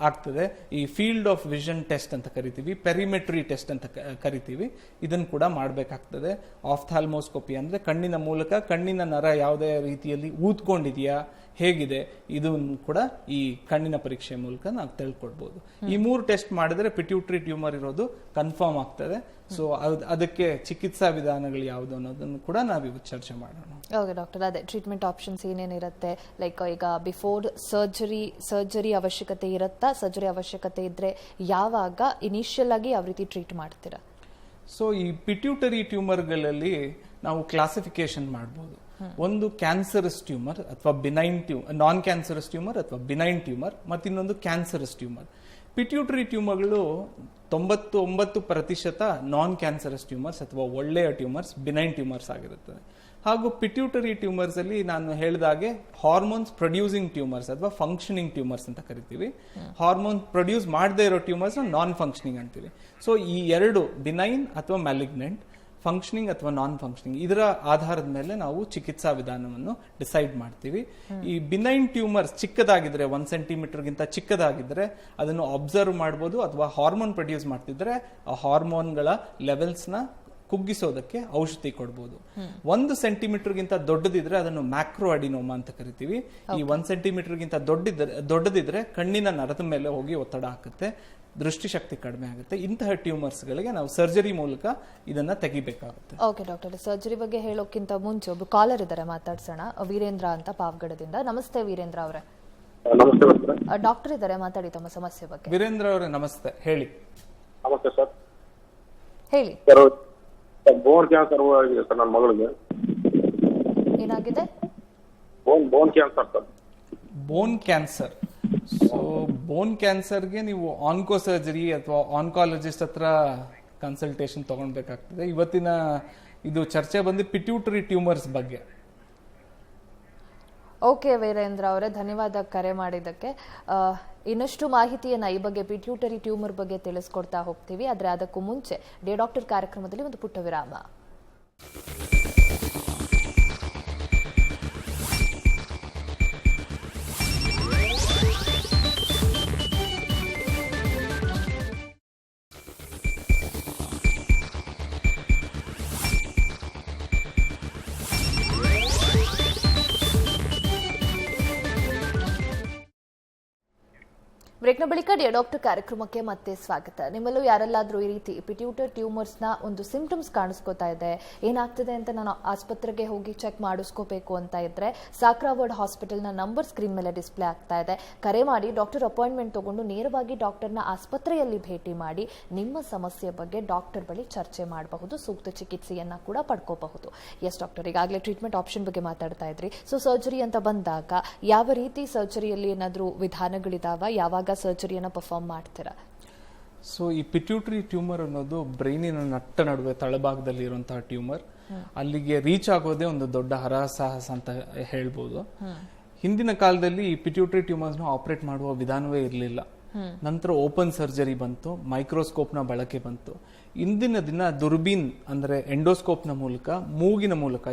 Speaker 2: ಆಗ್ತದೆ. ಈ ಫೀಲ್ಡ್ ಆಫ್ ವಿಷನ್ ಟೆಸ್ಟ್ ಅಂತ ಕರಿತೀವಿ, ಪೆರಿಮೆಟ್ರಿ ಟೆಸ್ಟ್ ಅಂತ ಕರಿತೀವಿ, ಇದನ್ನು ಕೂಡ ಮಾಡಬೇಕಾಗ್ತದೆ. ಆಫ್ಥಾಲ್ಮೋಸ್ಕೋಪಿ ಅಂದ್ರೆ ಕಣ್ಣಿನ ಮೂಲಕ ಕಣ್ಣಿನ ನರ ಯಾವುದೇ ರೀತಿಯಲ್ಲಿ ಊದ್ಕೊಂಡಿದೆಯಾ, ಹೇಗಿದೆ ಇದನ್ನು ಕೂಡ ಈ ಕಣ್ಣಿನ ಪರೀಕ್ಷೆ ಮೂಲಕ ನಾವು ತಿಳ್ಕೊಳ್ಬಹುದು. ಈ 3 ಟೆಸ್ಟ್ ಮಾಡಿದ್ರೆ ಪಿಟ್ಯೂಟರಿ ಟ್ಯೂಮರ್ ಇರೋದು ಕನ್ಫರ್ಮ್ ಆಗ್ತದೆ. ಸೊ ಅದಕ್ಕೆ ಚಿಕಿತ್ಸಾ ವಿಧಾನಗಳು ಯಾವುದು ಅನ್ನೋದನ್ನು ಕೂಡ ನಾವು ಚರ್ಚೆ ಮಾಡೋಣ.
Speaker 1: ಓಕೆ ಡಾಕ್ಟರ್, ಅದೇ ಟ್ರೀಟ್ಮೆಂಟ್ ಆಪ್ಷನ್ಸ್ ಏನೇನಿರುತ್ತೆ, ಲೈಕ್ ಈಗ ಬಿಫೋರ್ ಸರ್ಜರಿ ಅವಶ್ಯಕತೆ ಇರುತ್ತಾ, ಸರ್ಜರಿ ಅವಶ್ಯಕತೆ ಇದ್ರೆ ಯಾವಾಗ ಇನಿಷಿಯಲ್ ಆಗಿ ಯಾವ ರೀತಿ ಟ್ರೀಟ್ ಮಾಡ್ತೀರಾ?
Speaker 2: ಸೊ ಈ ಪಿಟ್ಯೂಟರಿ ಟ್ಯೂಮರ್ಗಳಲ್ಲಿ ನಾವು ಕ್ಲಾಸಿಫಿಕೇಶನ್ ಮಾಡ್ಬೋದು. ಒಂದು ಕ್ಯಾನ್ಸರಸ್ ಟ್ಯೂಮರ್ ಅಥವಾ ನಾನ್ ಕ್ಯಾನ್ಸರಸ್ ಟ್ಯೂಮರ್ ಅಥವಾ ಬಿನೈನ್ ಟ್ಯೂಮರ್, ಮತ್ತಿನ್ನೊಂದು ಕ್ಯಾನ್ಸರಸ್ ಟ್ಯೂಮರ್. ಪಿಟ್ಯೂಟರಿ ಟ್ಯೂಮರ್ಗಳು 99% ನಾನ್ ಕ್ಯಾನ್ಸರಸ್ ಟ್ಯೂಮರ್ಸ್ ಅಥವಾ ಒಳ್ಳೆಯ ಟ್ಯೂಮರ್ಸ್, ಬಿನೈನ್ ಟ್ಯೂಮರ್ಸ್ ಆಗಿರುತ್ತದೆ. ಹಾಗೂ ಪಿಟ್ಯೂಟರಿ ಟ್ಯೂಮರ್ಸ್ ಅಲ್ಲಿ ನಾನು ಹೇಳಿದಾಗೆ ಹಾರ್ಮೋನ್ಸ್ ಪ್ರೊಡ್ಯೂಸಿಂಗ್ ಟ್ಯೂಮರ್ಸ್ ಅಥವಾ ಫಂಕ್ಷನಿಂಗ್ ಟ್ಯೂಮರ್ಸ್ ಅಂತ ಕರಿತೀವಿ. ಹಾರ್ಮೋನ್ ಪ್ರೊಡ್ಯೂಸ್ ಮಾಡದೇ ಇರೋ ಟ್ಯೂಮರ್ಸ್ ನಾನ್ ಫಂಕ್ಷನಿಂಗ್ ಅಂತೀವಿ. ಸೊ ಈ 2 ಬಿನೈನ್ ಅಥವಾ ಮ್ಯಾಲಿಗ್ನೆಂಟ್, ಫಂಕ್ಷನಿಂಗ್ ಅಥವಾ ನಾನ್ ಫಂಕ್ಷನಿಂಗ್, ಇದರ ಆಧಾರದ ಮೇಲೆ ನಾವು ಚಿಕಿತ್ಸಾ ವಿಧಾನವನ್ನು ಡಿಸೈಡ್ ಮಾಡ್ತೀವಿ. ಈ ಬಿನೈನ್ ಟ್ಯೂಮರ್ಸ್ ಚಿಕ್ಕದಾಗಿದ್ರೆ, 1 ಸೆಂಟಿಮೀಟರ್ಗಿಂತ ಚಿಕ್ಕದಾಗಿದ್ರೆ ಅದನ್ನು ಅಬ್ಸರ್ವ್ ಮಾಡಬಹುದು, ಅಥವಾ ಹಾರ್ಮೋನ್ ಪ್ರೊಡ್ಯೂಸ್ ಮಾಡ್ತಿದ್ರೆ ಆ ಹಾರ್ಮೋನ್ಗಳ ಲೆವೆಲ್ಸ್ನ ಕುಗ್ಗಿಸೋದಕ್ಕೆ ಔಷಧಿ ಕೊಡಬಹುದು. 1 ಸೆಂಟಿಮೀಟರ್ಗಿಂತ ದೊಡ್ಡದಿದ್ರೆ ಅದನ್ನು ಮ್ಯಾಕ್ರೋ ಅಡಿನೋಮಾ ಅಂತ ಕರಿತೀವಿ. ಈ 1 ಸೆಂಟಿಮೀಟರ್ಗಿಂತ ದೊಡ್ಡದಿದ್ರೆ ಕಣ್ಣಿನ ನರದ ಮೇಲೆ ಹೋಗಿ ಒತ್ತಡ ಹಾಕುತ್ತೆ, ದೃಷ್ಟಿಶಕ್ತಿ ಕಡಿಮೆ ಆಗುತ್ತೆ. ಇಂತಹ ಟ್ಯೂಮರ್ಸ್ ಗಳಿಗೆ ನಾವು ಸರ್ಜರಿ ಮೂಲಕ ಇದನ್ನ ತೆಗಿಬೇಕಾಗುತ್ತೆ.
Speaker 1: ಓಕೆ ಡಾಕ್ಟರ್, ಸರ್ಜರಿ ಬಗ್ಗೆ ಹೇಳೋಕ್ಕಿಂತ ಮುಂಚೆ ಒಬ್ಬ ಕಾಲರ್ ಇದ್ದಾರೆ, ಮಾತಾಡ್ಸೋಣ. ವೀರೇಂದ್ರ ಅಂತ ಪಾವಗಡದಿಂದ. ನಮಸ್ತೆ ವೀರೇಂದ್ರ ಅವರೇ.
Speaker 3: ನಮಸ್ತೆ
Speaker 1: ಡಾಕ್ಟರ್ ಇದ್ದಾರೆ, ಮಾತಾಡಿ ತಮ್ಮ ಸಮಸ್ಯೆ ಬಗ್ಗೆ.
Speaker 2: ವೀರೇಂದ್ರ ಅವರೇ ನಮಸ್ತೆ, ಹೇಳಿ.
Speaker 3: ನಮಸ್ತೆ ಸರ್.
Speaker 1: ಹೇಳಿ.
Speaker 3: ಬೋನ್ ಕ್ಯಾನ್ಸರ್ ಆಗಿದೆ ಸರ್ ನನ್ನ ಮಗಳಿಗೆ.
Speaker 1: ಏನಾಗಿದೆ?
Speaker 3: Bone cancer sir.
Speaker 2: Bone cancer. So bone ಕ್ಯಾನ್ಸರ್ಗೆ ನೀವು ಆನ್ಕೋ ಸರ್ಜರಿ ಅಥವಾ ಆನ್ಕಾಲಜಿಸ್ಟ್ ಹತ್ರ ಕನ್ಸಲ್ಟೇಷನ್ ತಗೊಳ್ಬೇಕಾಗ್ತದೆ. ಇವತ್ತಿನ ಇದು ಚರ್ಚೆ ಬಂದು ಪಿಟ್ಯೂಟರಿ ಟ್ಯೂಮರ್ಸ್ ಬಗ್ಗೆ.
Speaker 1: ಓಕೆ ವೀರೇಂದ್ರ ಅವರೇ, ಧನ್ಯವಾದ ಕರೆ ಮಾಡಿದ್ದಕ್ಕೆ. ಇನ್ನಷ್ಟು ಮಾಹಿತಿಯನ್ನ ಈ ಬಗ್ಗೆ ಪಿಟ್ಯೂಟರಿ ಟ್ಯೂಮರ್ ಬಗ್ಗೆ ತಿಳಿಸ್ಕೊಡ್ತಾ ಹೋಗ್ತೀವಿ. ಆದ್ರೆ ಅದಕ್ಕೂ ಮುಂಚೆ ಡೇ ಡಾಕ್ಟರ್ ಕಾರ್ಯಕ್ರಮದಲ್ಲಿ ಒಂದು ಪುಟ್ಟ ವಿರಾಮ. ಬ್ರೇಕ್ನ ಬಳಿಕ ಡೇ ಡಾಕ್ಟರ್ ಕಾರ್ಯಕ್ರಮಕ್ಕೆ ಮತ್ತೆ ಸ್ವಾಗತ. ನಿಮ್ಮಲ್ಲೂ ಯಾರೆಲ್ಲಾದ್ರೂ ಈ ರೀತಿ ಪಿಟ್ಯೂಟರಿ ಟ್ಯೂಮರ್ಸ್ನ ಒಂದು ಸಿಂಪ್ಟಮ್ಸ್ ಕಾಣಿಸ್ಕೋತಾ ಇದೆ, ಏನಾಗ್ತಿದೆ ಅಂತ ನಾನು ಆಸ್ಪತ್ರೆಗೆ ಹೋಗಿ ಚೆಕ್ ಮಾಡಿಸ್ಕೋಬೇಕು ಅಂತ ಇದ್ರೆ ಸಾಕ್ರಾವರ್ಡ್ ಹಾಸ್ಪಿಟಲ್ನ ನಂಬರ್ ಸ್ಕ್ರೀನ್ ಮೇಲೆ ಡಿಸ್ಪ್ಲೇ ಆಗ್ತಾ ಇದೆ. ಕರೆ ಮಾಡಿ ಡಾಕ್ಟರ್ ಅಪಾಯಿಂಟ್ಮೆಂಟ್ ತಗೊಂಡು ನೇರವಾಗಿ ಡಾಕ್ಟರ್ನ ಆಸ್ಪತ್ರೆಯಲ್ಲಿ ಭೇಟಿ ಮಾಡಿ ನಿಮ್ಮ ಸಮಸ್ಯೆ ಬಗ್ಗೆ ಡಾಕ್ಟರ್ ಬಳಿ ಚರ್ಚೆ ಮಾಡಬಹುದು, ಸೂಕ್ತ ಚಿಕಿತ್ಸೆಯನ್ನ ಕೂಡ ಪಡ್ಕೋಬಹುದು. ಎಸ್ ಡಾಕ್ಟರ್, ಈಗಾಗಲೇ ಟ್ರೀಟ್ಮೆಂಟ್ ಆಪ್ಷನ್ ಬಗ್ಗೆ ಮಾತಾಡ್ತಾ ಇದ್ರಿ. ಸೊ ಸರ್ಜರಿ ಅಂತ ಬಂದಾಗ ಯಾವ ರೀತಿ ಸರ್ಜರಿಯಲ್ಲಿ ಏನಾದರೂ ವಿಧಾನಗಳಿದಾವ, ಯಾವಾಗ ಸರ್ಜರಿಯನ್ನು ಪರ್ಫಾರ್ಮ್ ಮಾಡ್ತೀರಾ?
Speaker 2: ಸೊ ಈ ಪಿಟ್ಯೂಟರಿ ಟ್ಯೂಮರ್ ಅನ್ನೋದು ಬ್ರೈನಿನ ನಟ್ಟ ನಡುವೆ ತಳಭಾಗದಲ್ಲಿ ಇರುವಂತಹ ಟ್ಯೂಮರ್. ಅಲ್ಲಿಗೆ ರೀಚ್ ಆಗೋದೇ ಒಂದು ದೊಡ್ಡ ಹರಸಾಹಸ ಅಂತ ಹೇಳ್ಬೋದು. ಹಿಂದಿನ ಕಾಲದಲ್ಲಿ ಈ ಪಿಟ್ಯೂಟರಿ ಟ್ಯೂಮರ್ಸ್ ನ ಆಪರೇಟ್ ಮಾಡುವ ವಿಧಾನವೇ ಇರಲಿಲ್ಲ. ನಂತರ ಓಪನ್ ಸರ್ಜರಿ ಬಂತು, ಮೈಕ್ರೋಸ್ಕೋಪ್ ನ ಬಳಕೆ ಬಂತು. ಇಂದಿನ ದಿನ ದುರ್ಬೀನ್ ಅಂದ್ರೆ ಎಂಡೋಸ್ಕೋಪ್ ನ ಮೂಲಕ, ಮೂಗಿನ ಮೂಲಕ,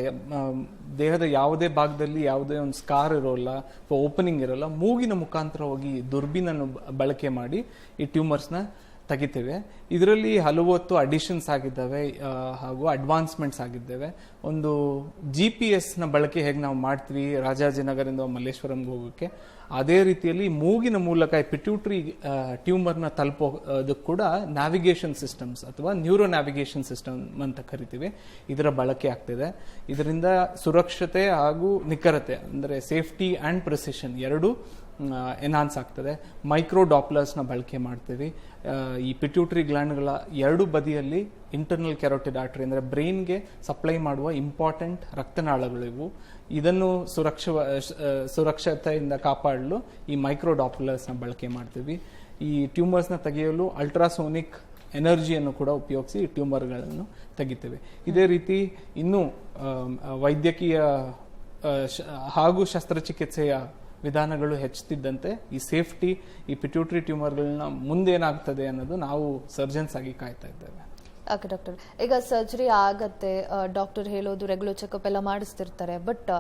Speaker 2: ದೇಹದ ಯಾವುದೇ ಭಾಗದಲ್ಲಿ ಯಾವುದೇ ಒಂದು ಸ್ಕಾರ್ ಇರೋಲ್ಲ ಅಥವಾ ಓಪನಿಂಗ್ ಇರೋಲ್ಲ, ಮೂಗಿನ ಮುಖಾಂತರ ಹೋಗಿ ದುರ್ಬೀನ್ ಅನ್ನು ಬಳಕೆ ಮಾಡಿ ಈ ಟ್ಯೂಮರ್ಸ್ ನ ತೆಗಿತೇವೆ. ಇದರಲ್ಲಿ ಹಲವತ್ತು ಅಡಿಷನ್ಸ್ ಆಗಿದ್ದಾವೆ ಹಾಗೂ ಅಡ್ವಾನ್ಸ್ಮೆಂಟ್ಸ್ ಆಗಿದ್ದಾವೆ. ಒಂದು GPS ನ ಬಳಕೆ ಹೇಗೆ ನಾವು ಮಾಡ್ತೀವಿ ರಾಜಾಜಿನಗರದಿಂದ ಮಲ್ಲೇಶ್ವರಂಗೆ ಹೋಗೋಕ್ಕೆ, ಅದೇ ರೀತಿಯಲ್ಲಿ ಮೂಗಿನ ಮೂಲಕ ಪಿಟ್ಯೂಟರಿ ಟ್ಯೂಮರ್ನ ತಲುಪೋದಕ್ಕೆ ಕೂಡ ನ್ಯಾವಿಗೇಷನ್ ಸಿಸ್ಟಮ್ಸ್ ಅಥವಾ ನ್ಯೂರೋ ನ್ಯಾವಿಗೇಷನ್ ಸಿಸ್ಟಮ್ ಅಂತ ಕರಿತೀವಿ, ಇದರ ಬಳಕೆ ಆಗ್ತಿದೆ. ಇದರಿಂದ ಸುರಕ್ಷತೆ ಹಾಗೂ ನಿಖರತೆ ಅಂದರೆ ಸೇಫ್ಟಿ ಆ್ಯಂಡ್ ಪ್ರಿಸಿಷನ್ ಎರಡೂ ಎನ್ಹಾನ್ಸ್ ಆಗ್ತದೆ. ಮೈಕ್ರೋ ಡಾಪ್ಲರ್ಸ್ನ ಬಳಕೆ ಮಾಡ್ತೀವಿ. ಈ ಪಿಟ್ಯೂಟರಿ ಗ್ಲ್ಯಾಂಡ್ಗಳ ಎರಡು ಬದಿಯಲ್ಲಿ ಇಂಟರ್ನಲ್ ಕೆರೋಟಿಡ್ ಆರ್ಟರಿ ಅಂದರೆ ಬ್ರೈನ್ಗೆ ಸಪ್ಲೈ ಮಾಡುವ ಇಂಪಾರ್ಟೆಂಟ್ ರಕ್ತನಾಳಗಳು ಇವು. ಇದನ್ನು ಸುರಕ್ಷತೆಯಿಂದ ಕಾಪಾಡಲು ಈ ಮೈಕ್ರೋ ಡಾಪ್ಲರ್ಸ್ನ ಬಳಕೆ ಮಾಡ್ತೀವಿ. ಈ ಟ್ಯೂಮರ್ಸ್ನ ತೆಗೆಯಲು ಅಲ್ಟ್ರಾಸೋನಿಕ್ ಎನರ್ಜಿಯನ್ನು ಕೂಡ ಉಪಯೋಗಿಸಿ ಈ ಟ್ಯೂಮರ್ಗಳನ್ನು ತೆಗಿತೇವೆ. ಇದೇ ರೀತಿ ಇನ್ನೂ ವೈದ್ಯಕೀಯ ಹಾಗೂ ಶಸ್ತ್ರಚಿಕಿತ್ಸೆಯ ವಿಧಾನಗಳು ಹೆಚ್ಚುತ್ತಿದ್ದಂತೆ ಈ ಸೇಫ್ಟಿ, ಈ ಪಿಟ್ಯೂಟರಿ ಟ್ಯೂಮರ್ಗಳನ್ನ ಮುಂದೇನಾಗ್ತದೆ ಅನ್ನೋದು ನಾವು ಸರ್ಜನ್ಸ್ ಆಗಿ ಕಾಯ್ತಾ ಇದ್ದೇವೆ.
Speaker 1: ಓಕೆ ಡಾಕ್ಟರ್, ಈಗ ಸರ್ಜರಿ ಆಗತ್ತೆ, ಡಾಕ್ಟರ್ ಹೇಳೋದು ರೆಗ್ಯುಲರ್ ಚೆಕಪ್ ಎಲ್ಲ ಮಾಡಿಸ್ತಿರ್ತಾರೆ, ಬಟ್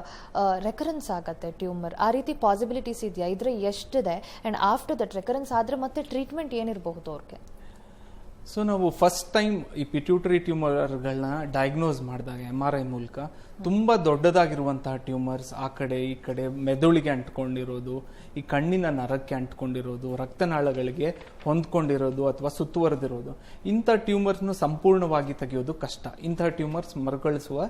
Speaker 1: ರೆಕರೆನ್ಸ್ ಆಗತ್ತೆ ಟ್ಯೂಮರ್, ಆ ರೀತಿ ಪಾಸಿಬಿಲಿಟೀಸ್ ಇದೆಯಾ? ಇದ್ರೆ ಎಷ್ಟಿದೆ? ಆ್ಯಂಡ್ ಆಫ್ಟರ್ ದಟ್ ರೆಕರೆನ್ಸ್ ಆದರೆ ಮತ್ತೆ ಟ್ರೀಟ್ಮೆಂಟ್ ಏನಿರಬಹುದು ಅವ್ರಿಗೆ?
Speaker 2: ಸೊ ನಾವು ಫಸ್ಟ್ ಟೈಮ್ ಈ ಪಿಟ್ಯೂಟರಿ ಟ್ಯೂಮರ್ಗಳನ್ನ ಡಯಾಗ್ನೋಸ್ ಮಾಡಿದಾಗ MRI ಮೂಲಕ ತುಂಬಾ ದೊಡ್ಡದಾಗಿರುವಂತಹ ಟ್ಯೂಮರ್ಸ್ ಆ ಕಡೆ ಈ ಕಡೆ ಮೆದುಳಿಗೆ ಅಂಟ್ಕೊಂಡಿರೋದು, ಈ ಕಣ್ಣಿನ ನರಕ್ಕೆ ಅಂಟ್ಕೊಂಡಿರೋದು, ರಕ್ತನಾಳಗಳಿಗೆ ಹೊಂದ್ಕೊಂಡಿರೋದು ಅಥವಾ ಸುತ್ತುವರೆದಿರೋದು, ಇಂಥ ಟ್ಯೂಮರ್ಸ್ನು ಸಂಪೂರ್ಣವಾಗಿ ತೆಗೆಯೋದು ಕಷ್ಟ. ಇಂತಹ ಟ್ಯೂಮರ್ಸ್ ಮರುಕಳಿಸುವ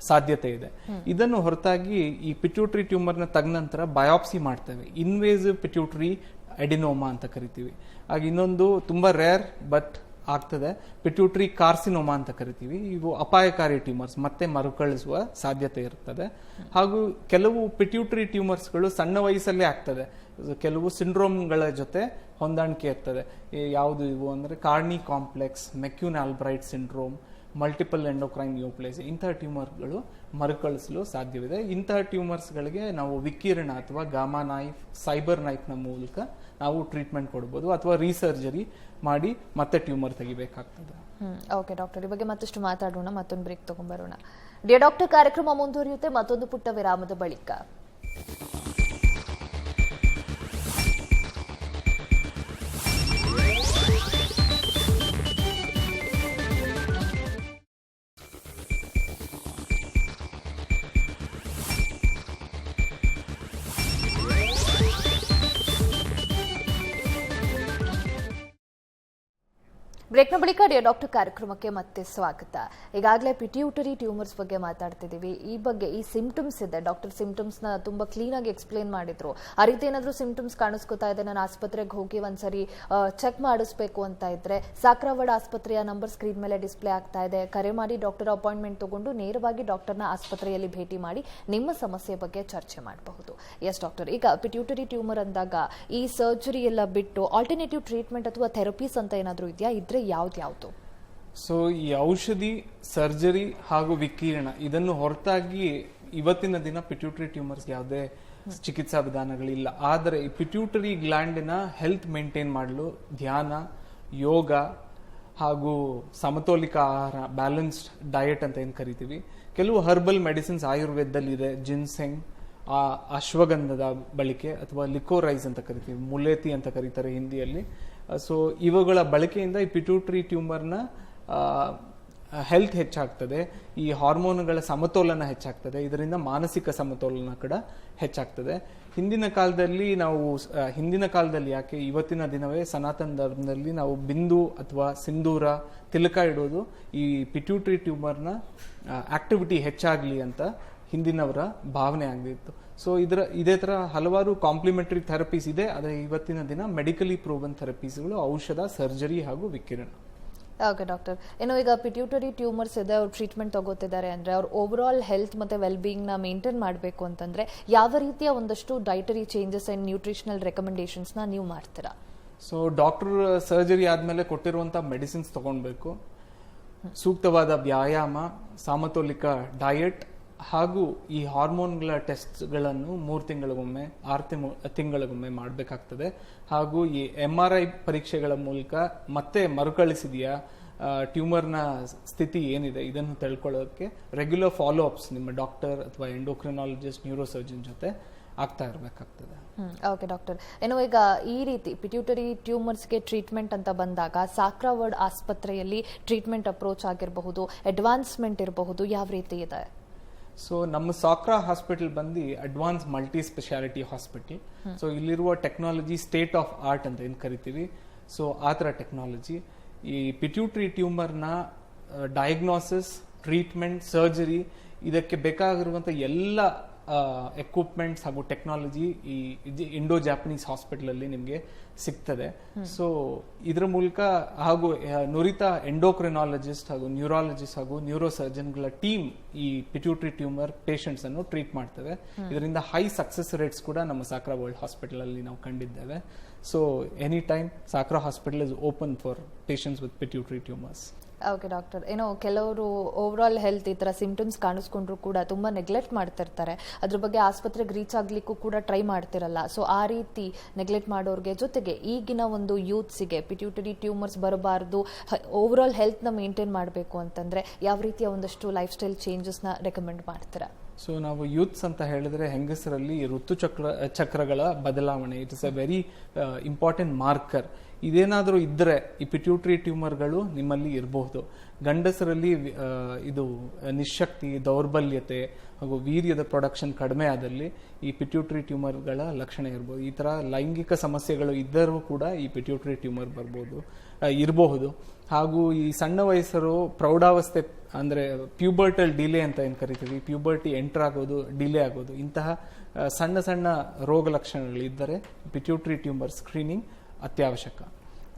Speaker 2: ಸಾಧ್ಯತೆ ಇದೆ. ಇದನ್ನು ಹೊರತಾಗಿ ಈ ಪಿಟ್ಯೂಟರಿ ಟ್ಯೂಮರ್ನ ತೆಗೆದ ನಂತರ ಬಯಾಪ್ಸಿ ಮಾಡ್ತೇವೆ. ಇನ್ವೇಸಿವ್ ಪಿಟ್ಯೂಟರಿ ಎಡಿನೋಮಾ ಅಂತ ಕರಿತೀವಿ. ಆಗ ಇನ್ನೊಂದು ತುಂಬಾ ರೇರ್ ಬಟ್ ಆಗ್ತದೆ, ಪಿಟ್ಯೂಟರಿ ಕಾರ್ಸಿನೋಮಾ ಅಂತ ಕರಿತೀವಿ. ಇವು ಅಪಾಯಕಾರಿ ಟ್ಯೂಮರ್ಸ್, ಮತ್ತೆ ಮರುಕಳಿಸುವ ಸಾಧ್ಯತೆ ಇರ್ತದೆ. ಹಾಗೂ ಕೆಲವು ಪಿಟ್ಯೂಟರಿ ಟ್ಯೂಮರ್ಸ್ಗಳು ಸಣ್ಣ ವಯಸ್ಸಲ್ಲೇ ಆಗ್ತದೆ. ಕೆಲವು ಸಿಂಡ್ರೋಮ್ಗಳ ಜೊತೆ ಹೊಂದಾಣಿಕೆ ಇರ್ತದೆ. ಯಾವುದು ಇವು ಅಂದ್ರೆ Carney complex, McCune Albright syndrome, multiple endocrine neoplasia, ಇಂತಹ ಟ್ಯೂಮರ್ಗಳು ಮರುಕಳಿಸಲು ಸಾಧ್ಯವಿದೆ. ಇಂತಹ ಟ್ಯೂಮರ್ಸ್ಗಳಿಗೆ ನಾವು ವಿಕಿರಣ ಅಥವಾ ಗಾಮಾ ನೈಫ್, ಸೈಬರ್ ನೈಫ್ನ ಮೂಲಕ ನಾವು ಟ್ರೀಟ್ಮೆಂಟ್ ಕೊಡ್ಬೋದು ಅಥವಾ ರೀಸರ್ಜರಿ ಮಾಡಿ ಮತ್ತೆ ಟ್ಯೂಮರ್ ತೆಗಿಬೇಕಾಗ್ತದೆ.
Speaker 1: ಓಕೆ ಡಾಕ್ಟರ್, ಈ ಬಗ್ಗೆ ಮತ್ತಷ್ಟು ಮಾತಾಡೋಣ. ಮತ್ತೊಂದು ಬ್ರೇಕ್ ತಗೊಂಡ್ಬರೋಣ. ಡಿಯರ್ ಡಾಕ್ಟರ್ ಕಾರ್ಯಕ್ರಮ ಮುಂದುವರಿಯುತ್ತೆ ಮತ್ತೊಂದು ಪುಟ್ಟ ವಿರಾಮದ ಬಳಿಕ. ಬ್ರೇಕ್ನ ಬಳಿಕ ಡಿಯರ್ ಡಾಕ್ಟರ್ ಕಾರ್ಯಕ್ರಮಕ್ಕೆ ಮತ್ತೆ ಸ್ವಾಗತ. ಈಗಾಗಲೇ ಪಿಟ್ಯೂಟರಿ ಟ್ಯೂಮರ್ಸ್ ಬಗ್ಗೆ ಮಾತಾಡ್ತಿದ್ದೀವಿ. ಈ ಬಗ್ಗೆ ಈ ಸಿಂಪ್ಟಮ್ಸ್ ಇದೆ, ಡಾಕ್ಟರ್ ಸಿಂಪ್ಟಮ್ಸ್ನ ತುಂಬ ಕ್ಲೀನಾಗಿ ಎಕ್ಸ್ಪ್ಲೇನ್ ಮಾಡಿದ್ರು. ಆ ರೀತಿ ಏನಾದರೂ ಸಿಂಪ್ಟಮ್ಸ್ ಕಾಣಿಸ್ಕೊತಾ ಇದೆ, ನಾನು ಆಸ್ಪತ್ರೆಗೆ ಹೋಗಿ ಒಂದ್ಸರಿ ಚೆಕ್ ಮಾಡಿಸ್ಬೇಕು ಅಂತ ಇದ್ರೆ ಸಾಕ್ರಾವಡ್ ಆಸ್ಪತ್ರೆಯ ನಂಬರ್ ಸ್ಕ್ರೀನ್ ಮೇಲೆ ಡಿಸ್ಪ್ಲೇ ಆಗ್ತಾ ಇದೆ. ಕರೆ ಮಾಡಿ ಡಾಕ್ಟರ್ ಅಪಾಯಿಂಟ್ಮೆಂಟ್ ತಗೊಂಡು ನೇರವಾಗಿ ಡಾಕ್ಟರ್ನ ಆಸ್ಪತ್ರೆಯಲ್ಲಿ ಭೇಟಿ ಮಾಡಿ ನಿಮ್ಮ ಸಮಸ್ಯೆ ಬಗ್ಗೆ ಚರ್ಚೆ ಮಾಡಬಹುದು. ಎಸ್ ಡಾಕ್ಟರ್, ಈಗ ಪಿಟ್ಯೂಟರಿ ಟ್ಯೂಮರ್ ಅಂದಾಗ ಈ ಸರ್ಜರಿ ಎಲ್ಲ ಬಿಟ್ಟು ಆಲ್ಟರ್ನೇಟಿವ್ ಟ್ರೀಟ್ಮೆಂಟ್ ಅಥವಾ ಥೆರಪೀಸ್ ಅಂತ ಏನಾದರೂ ಇದೆಯಾ? ಇದ್ರೆ ಯಾವ್ದು?
Speaker 2: ಸೊ ಈ ಔಷಧಿ, ಸರ್ಜರಿ ಹಾಗೂ ವಿಕಿರಣ ಇದನ್ನು ಹೊರತಾಗಿ ಇವತ್ತಿನ ದಿನ ಪಿಟ್ಯೂಟರಿ ಟ್ಯೂಮರ್ಸ್ ಯಾವುದೇ ಚಿಕಿತ್ಸಾ ವಿಧಾನಗಳಿಲ್ಲ. ಆದರೆ ಈ ಪಿಟ್ಯೂಟರಿ ಗ್ಲ್ಯಾಂಡಿನ ಹೆಲ್ತ್ ಮೇಂಟೈನ್ ಮಾಡಲು ಧ್ಯಾನ, ಯೋಗ ಹಾಗೂ ಸಮತೋಲಿತ ಆಹಾರ, ಬ್ಯಾಲೆನ್ಸ್ಡ್ ಡಯಟ್ ಅಂತ ಏನು ಕರಿತೀವಿ, ಕೆಲವು ಹರ್ಬಲ್ ಮೆಡಿಸಿನ್ಸ್ ಆಯುರ್ವೇದದಲ್ಲಿ ಇದೆ. ಜಿನ್ಸೆಂಗ್, ಅಶ್ವಗಂಧದ ಬಳಕೆ ಅಥವಾ ಲಿಕೋರೈಸ್ ಅಂತ ಕರಿತೀವಿ, ಮುಲೇತಿ ಅಂತ ಕರೀತಾರೆ ಹಿಂದಿಯಲ್ಲಿ. ಸೊ ಇವುಗಳ ಬಳಕೆಯಿಂದ ಈ ಪಿಟ್ಯೂಟರಿ ಟ್ಯೂಮರ್ನ ಹೆಲ್ತ್ ಹೆಚ್ಚಾಗ್ತದೆ, ಈ ಹಾರ್ಮೋನ್ಗಳ ಸಮತೋಲನ ಹೆಚ್ಚಾಗ್ತದೆ, ಇದರಿಂದ ಮಾನಸಿಕ ಸಮತೋಲನ ಕೂಡ ಹೆಚ್ಚಾಗ್ತದೆ. ಹಿಂದಿನ ಕಾಲದಲ್ಲಿ ಯಾಕೆ ಇವತ್ತಿನ ದಿನವೇ ಸನಾತನ ಧರ್ಮದಲ್ಲಿ ನಾವು ಬಿಂದು ಅಥವಾ ಸಿಂಧೂರ, ತಿಲಕ ಇಡೋದು ಈ ಪಿಟ್ಯೂಟರಿ ಟ್ಯೂಮರ್ನ ಆಕ್ಟಿವಿಟಿ ಹೆಚ್ಚಾಗ್ಲಿ ಅಂತ ಹಿಂದಿನವರ ಭಾವನೆ ಆಗಿತ್ತು. ಸೊ ಇದೇ ತರ ಹಲವಾರು ಕಾಂಪ್ಲಿಮೆಂಟರಿ ಥೆರಪೀಸ್ ಇದೆ. ಆದರೆ ಇವತ್ತಿನ ದಿನ ಮೆಡಿಕಲಿ ಪ್ರೂವನ್ ಥೆರಪೀಸ್ಗಳು ಔಷಧ, ಸರ್ಜರಿ ಹಾಗೂ ವಿಕಿರಣ.
Speaker 1: ಓಕೆ ಡಾಕ್ಟರ್, ಏನೋ ಈಗ ಪಿಟ್ಯೂಟರಿ ಟ್ಯೂಮರ್ಸ್ ಇದೆ, ಅವ್ರು ಟ್ರೀಟ್ಮೆಂಟ್ ತಗೋತಿದ್ದಾರೆ ಅಂದ್ರೆ ಅವ್ರ ಓವರ್ ಆಲ್ ಹೆಲ್ತ್ ಮತ್ತೆ ವೆಲ್ ಬೀಯಿಂಗ್ ನ ಮೇಂಟೈನ್ ಮಾಡಬೇಕು ಅಂತಂದ್ರೆ ಯಾವ ರೀತಿಯ ಒಂದಷ್ಟು dietary changes and nutritional recommendations ನ ನೀವು ಮಾಡ್ತೀರಾ?
Speaker 2: ಸೊ ಡಾಕ್ಟರ್ ಸರ್ಜರಿ ಆದ್ಮೇಲೆ ಕೊಟ್ಟಿರುವಂತ ಮೆಡಿಸಿನ್ಸ್ ತಗೊಳ್ಬೇಕು, ಸೂಕ್ತವಾದ ವ್ಯಾಯಾಮ, ಸಮತೋಲಿತ ಡಯಟ್ ಹಾಗೂ ಈ ಹಾರ್ಮೋನ್ಗಳ ಟೆಸ್ಟ್ಗಳನ್ನು 3 ತಿಂಗಳಿಗೊಮ್ಮೆ 6 ತಿಂಗಳಿಗೊಮ್ಮೆ ಮಾಡಬೇಕಾಗ್ತದೆ. ಹಾಗೂ ಈ MRI ಪರೀಕ್ಷೆಗಳ ಮೂಲಕ ಮತ್ತೆ ಮರುಕಳಿಸಿದೆಯಾ, ಟ್ಯೂಮರ್ನ ಸ್ಥಿತಿ ಏನಿದೆ ಇದನ್ನು ತಿಳ್ಕೊಳ್ಳೋಕೆ ರೆಗ್ಯುಲರ್ ಫಾಲೋ ಅಪ್ಸ್ ನಿಮ್ಮ ಡಾಕ್ಟರ್ ಅಥವಾ ಎಂಡೋಕ್ರಿನಾಲಜಿಸ್ಟ್, ನ್ಯೂರೋಸರ್ಜನ್ ಜೊತೆ ಆಗ್ತಾ ಇರಬೇಕಾಗ್ತದೆ.
Speaker 1: ಓಕೆ ಡಾಕ್ಟರ್, ಏನೋ ಈಗ ಈ ರೀತಿ ಪಿಟ್ಯೂಟರಿ ಟ್ಯೂಮರ್ಸ್ಗೆ ಟ್ರೀಟ್ಮೆಂಟ್ ಅಂತ ಬಂದಾಗ ಸಾಕ್ರಾವಡ್ ಆಸ್ಪತ್ರೆಯಲ್ಲಿ ಟ್ರೀಟ್ಮೆಂಟ್ ಅಪ್ರೋಚ್ ಆಗಿರಬಹುದು, ಅಡ್ವಾನ್ಸ್ಮೆಂಟ್ ಇರಬಹುದು, ಯಾವ ರೀತಿ ಇದೆ?
Speaker 2: ಸೊ ನಮ್ಮ ಸಾಕ್ರಾ ಹಾಸ್ಪಿಟಲ್ ಬಂದು advance multi speciality hospital. So ಇಲ್ಲಿರುವ ಟೆಕ್ನಾಲಜಿ ಸ್ಟೇಟ್ ಆಫ್ ಆರ್ಟ್ ಅಂತ ಏನು ಕರಿತೀವಿ. ಸೊ ಆ ಥರ ಟೆಕ್ನಾಲಜಿ ಈ ಪಿಟ್ಯೂಟರಿ ಟ್ಯೂಮರ್ನ ಡಯಾಗ್ನೋಸಿಸ್, ಟ್ರೀಟ್ಮೆಂಟ್, ಸರ್ಜರಿ ಇದಕ್ಕೆ ಬೇಕಾಗಿರುವಂಥ ಎಲ್ಲ ಎಕ್ವಿಪ್ಮೆಂಟ್ಸ್ ಹಾಗೂ ಟೆಕ್ನಾಲಜಿ ಈ ಇಂಡೋ ಜಾಪನೀಸ್ ಹಾಸ್ಪಿಟಲ್ ಅಲ್ಲಿ ನಿಮಗೆ ಸಿಗ್ತದೆ. ಸೊ ಇದರ ಮೂಲಕ ಹಾಗೂ ನುರಿತ ಎಂಡೋಕ್ರಿನಾಲಜಿಸ್ಟ್ ಹಾಗೂ ನ್ಯೂರಾಲಜಿಸ್ಟ್ ಹಾಗೂ ನ್ಯೂರೋಸರ್ಜನ್ಗಳ ಟೀಮ್ ಈ ಪಿಟ್ಯೂಟರಿ ಟ್ಯೂಮರ್ ಪೇಷಂಟ್ಸ್ ಅನ್ನು ಟ್ರೀಟ್ ಮಾಡ್ತೇವೆ. ಇದರಿಂದ ಹೈ ಸಕ್ಸಸ್ ರೇಟ್ಸ್ ಕೂಡ ನಮ್ಮ ಸಾಕ್ರಾ ವರ್ಲ್ಡ್ ಹಾಸ್ಪಿಟಲ್ ಅಲ್ಲಿ ನಾವು ಕಂಡಿದ್ದೇವೆ. So any time Sakra hospital is open for patients with pituitary tumours.
Speaker 1: Okay doctor, ಏನೋ ಕೆಲವರು ಓವರ್ ಆಲ್ ಹೆಲ್ತ್ ಈ ಥರ ಸಿಂಪ್ಟಮ್ಸ್ ಕಾಣಿಸ್ಕೊಂಡ್ರು ಕೂಡ ತುಂಬ ನೆಗ್ಲೆಕ್ಟ್ ಮಾಡ್ತಿರ್ತಾರೆ, ಅದ್ರ ಬಗ್ಗೆ ಆಸ್ಪತ್ರೆಗೆ ರೀಚ್ ಆಗ್ಲಿಕ್ಕೂ ಕೂಡ ಟ್ರೈ ಮಾಡ್ತಿರಲ್ಲ. ಸೊ ಆ ರೀತಿ ನೆಗ್ಲೆಕ್ಟ್ ಮಾಡೋರಿಗೆ ಜೊತೆಗೆ ಈಗಿನ ಒಂದು ಯೂತ್ಸಿಗೆ ಪಿಟ್ಯೂಟರಿ ಟ್ಯೂಮರ್ಸ್ ಬರಬಾರ್ದು, ಓವರ್ ಆಲ್ ಹೆಲ್ತ್ನ ಮೇಂಟೈನ್ ಮಾಡಬೇಕು ಅಂತಂದ್ರೆ ಯಾವ ರೀತಿಯ ಒಂದಷ್ಟು ಲೈಫ್ ಸ್ಟೈಲ್ ಚೇಂಜಸ್ನ ರೆಕಮೆಂಡ್ ಮಾಡ್ತೀರಾ?
Speaker 2: ಸೊ ನಾವು ಯೂತ್ಸ್ ಅಂತ ಹೇಳಿದ್ರೆ ಹೆಂಗಸರಲ್ಲಿ ಋತುಚಕ್ರಗಳ ಬದಲಾವಣೆ, it is a very important marker. ಇದೇನಾದರೂ ಇದ್ದರೆ ಈ ಪಿಟ್ಯೂಟರಿ ಟ್ಯೂಮರ್ಗಳು ನಿಮ್ಮಲ್ಲಿ ಇರಬಹುದು. ಗಂಡಸರಲ್ಲಿ ಇದು ನಿಶಕ್ತಿ, ದೌರ್ಬಲ್ಯತೆ ಹಾಗೂ ವೀರ್ಯದ ಪ್ರೊಡಕ್ಷನ್ ಕಡಿಮೆ ಆದಲ್ಲಿ ಈ ಪಿಟ್ಯೂಟರಿ ಟ್ಯೂಮರ್ಗಳ ಲಕ್ಷಣ ಇರ್ಬೋದು. ಈ ಥರ ಲೈಂಗಿಕ ಸಮಸ್ಯೆಗಳು ಇದ್ದರೂ ಕೂಡ ಈ ಪಿಟ್ಯೂಟರಿ ಟ್ಯೂಮರ್ ಇರಬಹುದು. ಹಾಗೂ ಈ ಸಣ್ಣ ವಯಸ್ಸರು ಪ್ರೌಢಾವಸ್ಥೆ ಅಂದರೆ ಪ್ಯೂಬರ್ಟಲ್ ಡಿಲೇ ಅಂತ ಏನು ಕರಿತೀವಿ, ಪ್ಯೂಬರ್ಟಿ ಎಂಟರ್ ಆಗೋದು ಡಿಲೇ ಆಗೋದು, ಇಂತಹ ಸಣ್ಣ ಸಣ್ಣ ರೋಗ ಲಕ್ಷಣಗಳಿದ್ದರೆ ಪಿಟ್ಯೂಟರಿ ಟ್ಯೂಮರ್ ಸ್ಕ್ರೀನಿಂಗ್ ಅತ್ಯವಶ್ಯಕ.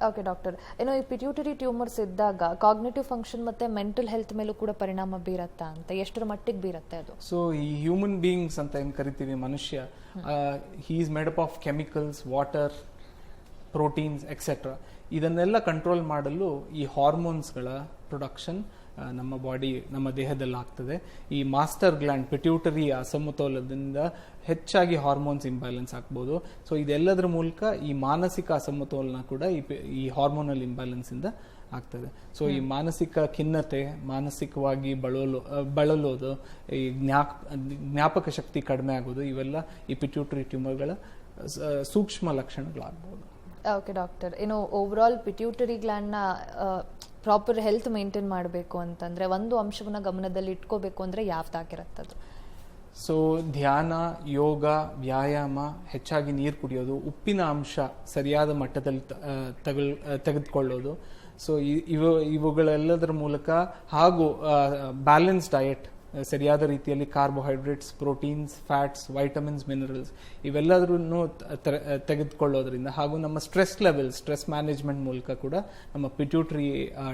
Speaker 1: ಓಕೆ ಡಾಕ್ಟರ್, ಏನೋ ಈ ಪಿಟ್ಯೂಟರಿ ಟ್ಯೂಮರ್ಸ್ ಇದ್ದಾಗ ಕಾಗ್ನಿಟಿವ್ ಫಂಕ್ಷನ್ ಮತ್ತೆ ಮೆಂಟಲ್ ಹೆಲ್ತ್ ಮೇಲೂ ಕೂಡ ಪರಿಣಾಮ ಬೀರತ್ತಾ ಅಂತ, ಎಷ್ಟರ ಮಟ್ಟಿಗೆ ಬೀರುತ್ತೆ ಅದು?
Speaker 2: ಸೊ ಈ ಹ್ಯೂಮನ್ ಬೀಯಿಂಗ್ಸ್ ಅಂತ ಏನು ಕರಿತೀವಿ, ಮನುಷ್ಯ, he is made up of chemicals, water, proteins etcetera. ಇದನ್ನೆಲ್ಲ ಕಂಟ್ರೋಲ್ ಮಾಡಲು ಈ ಹಾರ್ಮೋನ್ಸ್ಗಳ ಪ್ರೊಡಕ್ಷನ್ ನಮ್ಮ ದೇಹದಲ್ಲಿ ಆಗ್ತದೆ. ಈ ಮಾಸ್ಟರ್ ಗ್ಲ್ಯಾಂಡ್ ಪಿಟ್ಯೂಟರಿ ಅಸಮತೋಲನದಿಂದ ಹೆಚ್ಚಾಗಿ ಹಾರ್ಮೋನ್ಸ್ ಇಂಬ್ಯಾಲೆನ್ಸ್ ಆಗ್ಬೋದು. ಸೊ ಇದೆಲ್ಲದರ ಮೂಲಕ ಈ ಮಾನಸಿಕ ಅಸಮತೋಲನ ಕೂಡ ಈ ಹಾರ್ಮೋನಲ್ ಇಂಬ್ಯಾಲೆನ್ಸ್ ಇಂದ ಆಗ್ತದೆ. ಸೊ ಈ ಮಾನಸಿಕ ಖಿನ್ನತೆ, ಮಾನಸಿಕವಾಗಿ ಬಳಲೋದು, ಈ ಜ್ಞಾಪಕ ಶಕ್ತಿ ಕಡಿಮೆ ಆಗೋದು, ಇವೆಲ್ಲ ಈ ಪಿಟ್ಯೂಟರಿ ಟ್ಯೂಮರ್ಗಳ ಸೂಕ್ಷ್ಮ ಲಕ್ಷಣಗಳಾಗ್ಬೋದು.
Speaker 1: ಓಕೆ ಡಾಕ್ಟರ್, ಏನು ಓವರ್ ಆಲ್ ಪಿಟ್ಯೂಟರಿ ಗ್ಲ್ಯಾಂಡ್ನ ಪ್ರಾಪರ್ ಹೆಲ್ತ್ ಮೇಂಟೈನ್ ಮಾಡಬೇಕು ಅಂತಂದ್ರೆ ಒಂದು ಅಂಶವನ್ನ ಗಮನದಲ್ಲಿ ಇಟ್ಕೋಬೇಕು ಅಂದ್ರೆ ಯಾವ್ದಾಗಿರತ್ತದು?
Speaker 2: ಸೊ ಧ್ಯಾನ, ಯೋಗ, ವ್ಯಾಯಾಮ, ಹೆಚ್ಚಾಗಿ ನೀರು ಕುಡಿಯೋದು, ಉಪ್ಪಿನ ಅಂಶ ಸರಿಯಾದ ಮಟ್ಟದಲ್ಲಿ ತೆಗೆದುಕೊಳ್ಳೋದು. ಸೊ ಇವುಗಳೆಲ್ಲದರ ಮೂಲಕ, ಹಾಗೂ ಬ್ಯಾಲೆನ್ಸ್ ಡಯಟ್, ಸರಿಯಾದ ರೀತಿಯಲ್ಲಿ carbohydrates, proteins, fats, vitamins, minerals ಇವೆಲ್ಲದನ್ನು ತೆಗೆದುಕೊಳ್ಳೋದ್ರಿಂದ, ಹಾಗೂ ನಮ್ಮ ಸ್ಟ್ರೆಸ್ ಮ್ಯಾನೇಜ್ಮೆಂಟ್ ಮೂಲಕ ಕೂಡ ನಮ್ಮ ಪಿಟ್ಯೂಟರಿ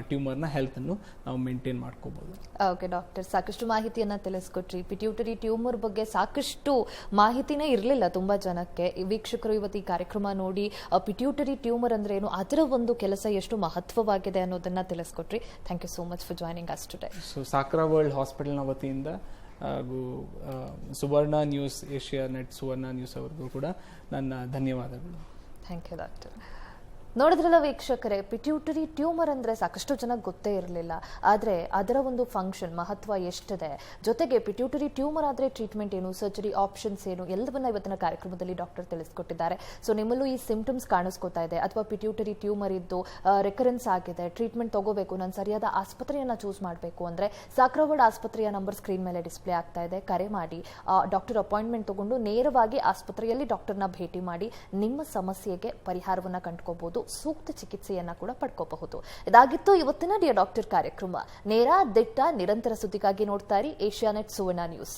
Speaker 2: ಟ್ಯೂಮರ್ನ ಹೆಲ್ತನ್ನು ನಾವು ಮೇಂಟೈನ್ ಮಾಡ್ಕೋಬಹುದು.
Speaker 1: ಓಕೆ ಡಾಕ್ಟರ್, ಸಾಕಷ್ಟು ಮಾಹಿತಿಯನ್ನ ತಿಳಿಸ್ಕೊಟ್ರಿ. ಪಿಟ್ಯೂಟರಿ ಟ್ಯೂಮರ್ ಬಗ್ಗೆ ಸಾಕಷ್ಟು ಮಾಹಿತಿನೇ ಇರಲಿಲ್ಲ ತುಂಬಾ ಜನಕ್ಕೆ. ವೀಕ್ಷಕರು ಇವತ್ತು ಈ ಕಾರ್ಯಕ್ರಮ ನೋಡಿ ಪಿಟ್ಯೂಟರಿ ಟ್ಯೂಮರ್ ಅಂದ್ರೆ ಏನು, ಅದರ ಒಂದು ಕೆಲಸ ಎಷ್ಟು ಮಹತ್ವವಾಗಿದೆ ಅನ್ನೋದನ್ನ ತಿಳಿಸ್ಕೊಟ್ರಿ. Thank you so much for joining us today.
Speaker 2: So Sakra world ಹಾಸ್ಪಿಟಲ್ನ ವತಿಯಿಂದ ಹಾಗೂ Suvarna news, Asianet Suvarna news ಅವರಿಗೂ ಕೂಡ ನನ್ನ ಧನ್ಯವಾದಗಳು.
Speaker 1: Thank you doctor. ನೋಡಿದ್ರಲ್ಲ ವೀಕ್ಷಕರೇ, ಪಿಟ್ಯೂಟರಿ ಟ್ಯೂಮರ್ ಅಂದರೆ ಸಾಕಷ್ಟು ಜನಕ್ಕೆ ಗೊತ್ತೇ ಇರಲಿಲ್ಲ. ಆದರೆ ಅದರ ಒಂದು ಫಂಕ್ಷನ್ ಮಹತ್ವ ಎಷ್ಟಿದೆ, ಜೊತೆಗೆ ಪಿಟ್ಯೂಟರಿ ಟ್ಯೂಮರ್ ಆದರೆ ಟ್ರೀಟ್ಮೆಂಟ್ ಏನು, ಸರ್ಜರಿ ಆಪ್ಷನ್ಸ್ ಏನು, ಎಲ್ಲವನ್ನ ಇವತ್ತಿನ ಕಾರ್ಯಕ್ರಮದಲ್ಲಿ ಡಾಕ್ಟರ್ ತಿಳಿಸ್ಕೊಟ್ಟಿದ್ದಾರೆ. ಸೊ ನಿಮ್ಮಲ್ಲೂ ಈ ಸಿಂಪ್ಟಮ್ಸ್ ಕಾಣಿಸ್ಕೊತಾ ಇದೆ ಅಥವಾ ಪಿಟ್ಯೂಟರಿ ಟ್ಯೂಮರ್ ಇದ್ದು ರೆಕರೆನ್ಸ್ ಆಗಿದೆ, ಟ್ರೀಟ್ಮೆಂಟ್ ತಗೋಬೇಕು, ನಾನು ಸರಿಯಾದ ಆಸ್ಪತ್ರೆಯನ್ನು ಚೂಸ್ ಮಾಡಬೇಕು ಅಂದರೆ ಸಾಕ್ರಾ ವರ್ಲ್ಡ್ ಆಸ್ಪತ್ರೆಯ ನಂಬರ್ ಸ್ಕ್ರೀನ್ ಮೇಲೆ ಡಿಸ್ಪ್ಲೇ ಆಗ್ತಾ ಇದೆ. ಕರೆ ಮಾಡಿ ಡಾಕ್ಟರ್ ಅಪಾಯಿಂಟ್ಮೆಂಟ್ ತಗೊಂಡು ನೇರವಾಗಿ ಆಸ್ಪತ್ರೆಯಲ್ಲಿ ಡಾಕ್ಟರ್ನ ಭೇಟಿ ಮಾಡಿ ನಿಮ್ಮ ಸಮಸ್ಯೆಗೆ ಪರಿಹಾರವನ್ನು ಕಂಡುಕೋಬಹುದು, ಸೂಕ್ತ ಚಿಕಿತ್ಸೆಯನ್ನ ಕೂಡ ಪಡ್ಕೋಬಹುದು. ಇದಾಗಿತ್ತು ಇವತ್ತಿನ ಡಿಯರ್ ಡಾಕ್ಟರ್ ಕಾರ್ಯಕ್ರಮ. ನೇರ, ದಿಟ್ಟ, ನಿರಂತರ ಸುದ್ದಿಗಾಗಿ ನೋಡ್ತಾ ಇರಿ ಏಷ್ಯಾನೆಟ್ ಸುವರ್ಣ ನ್ಯೂಸ್.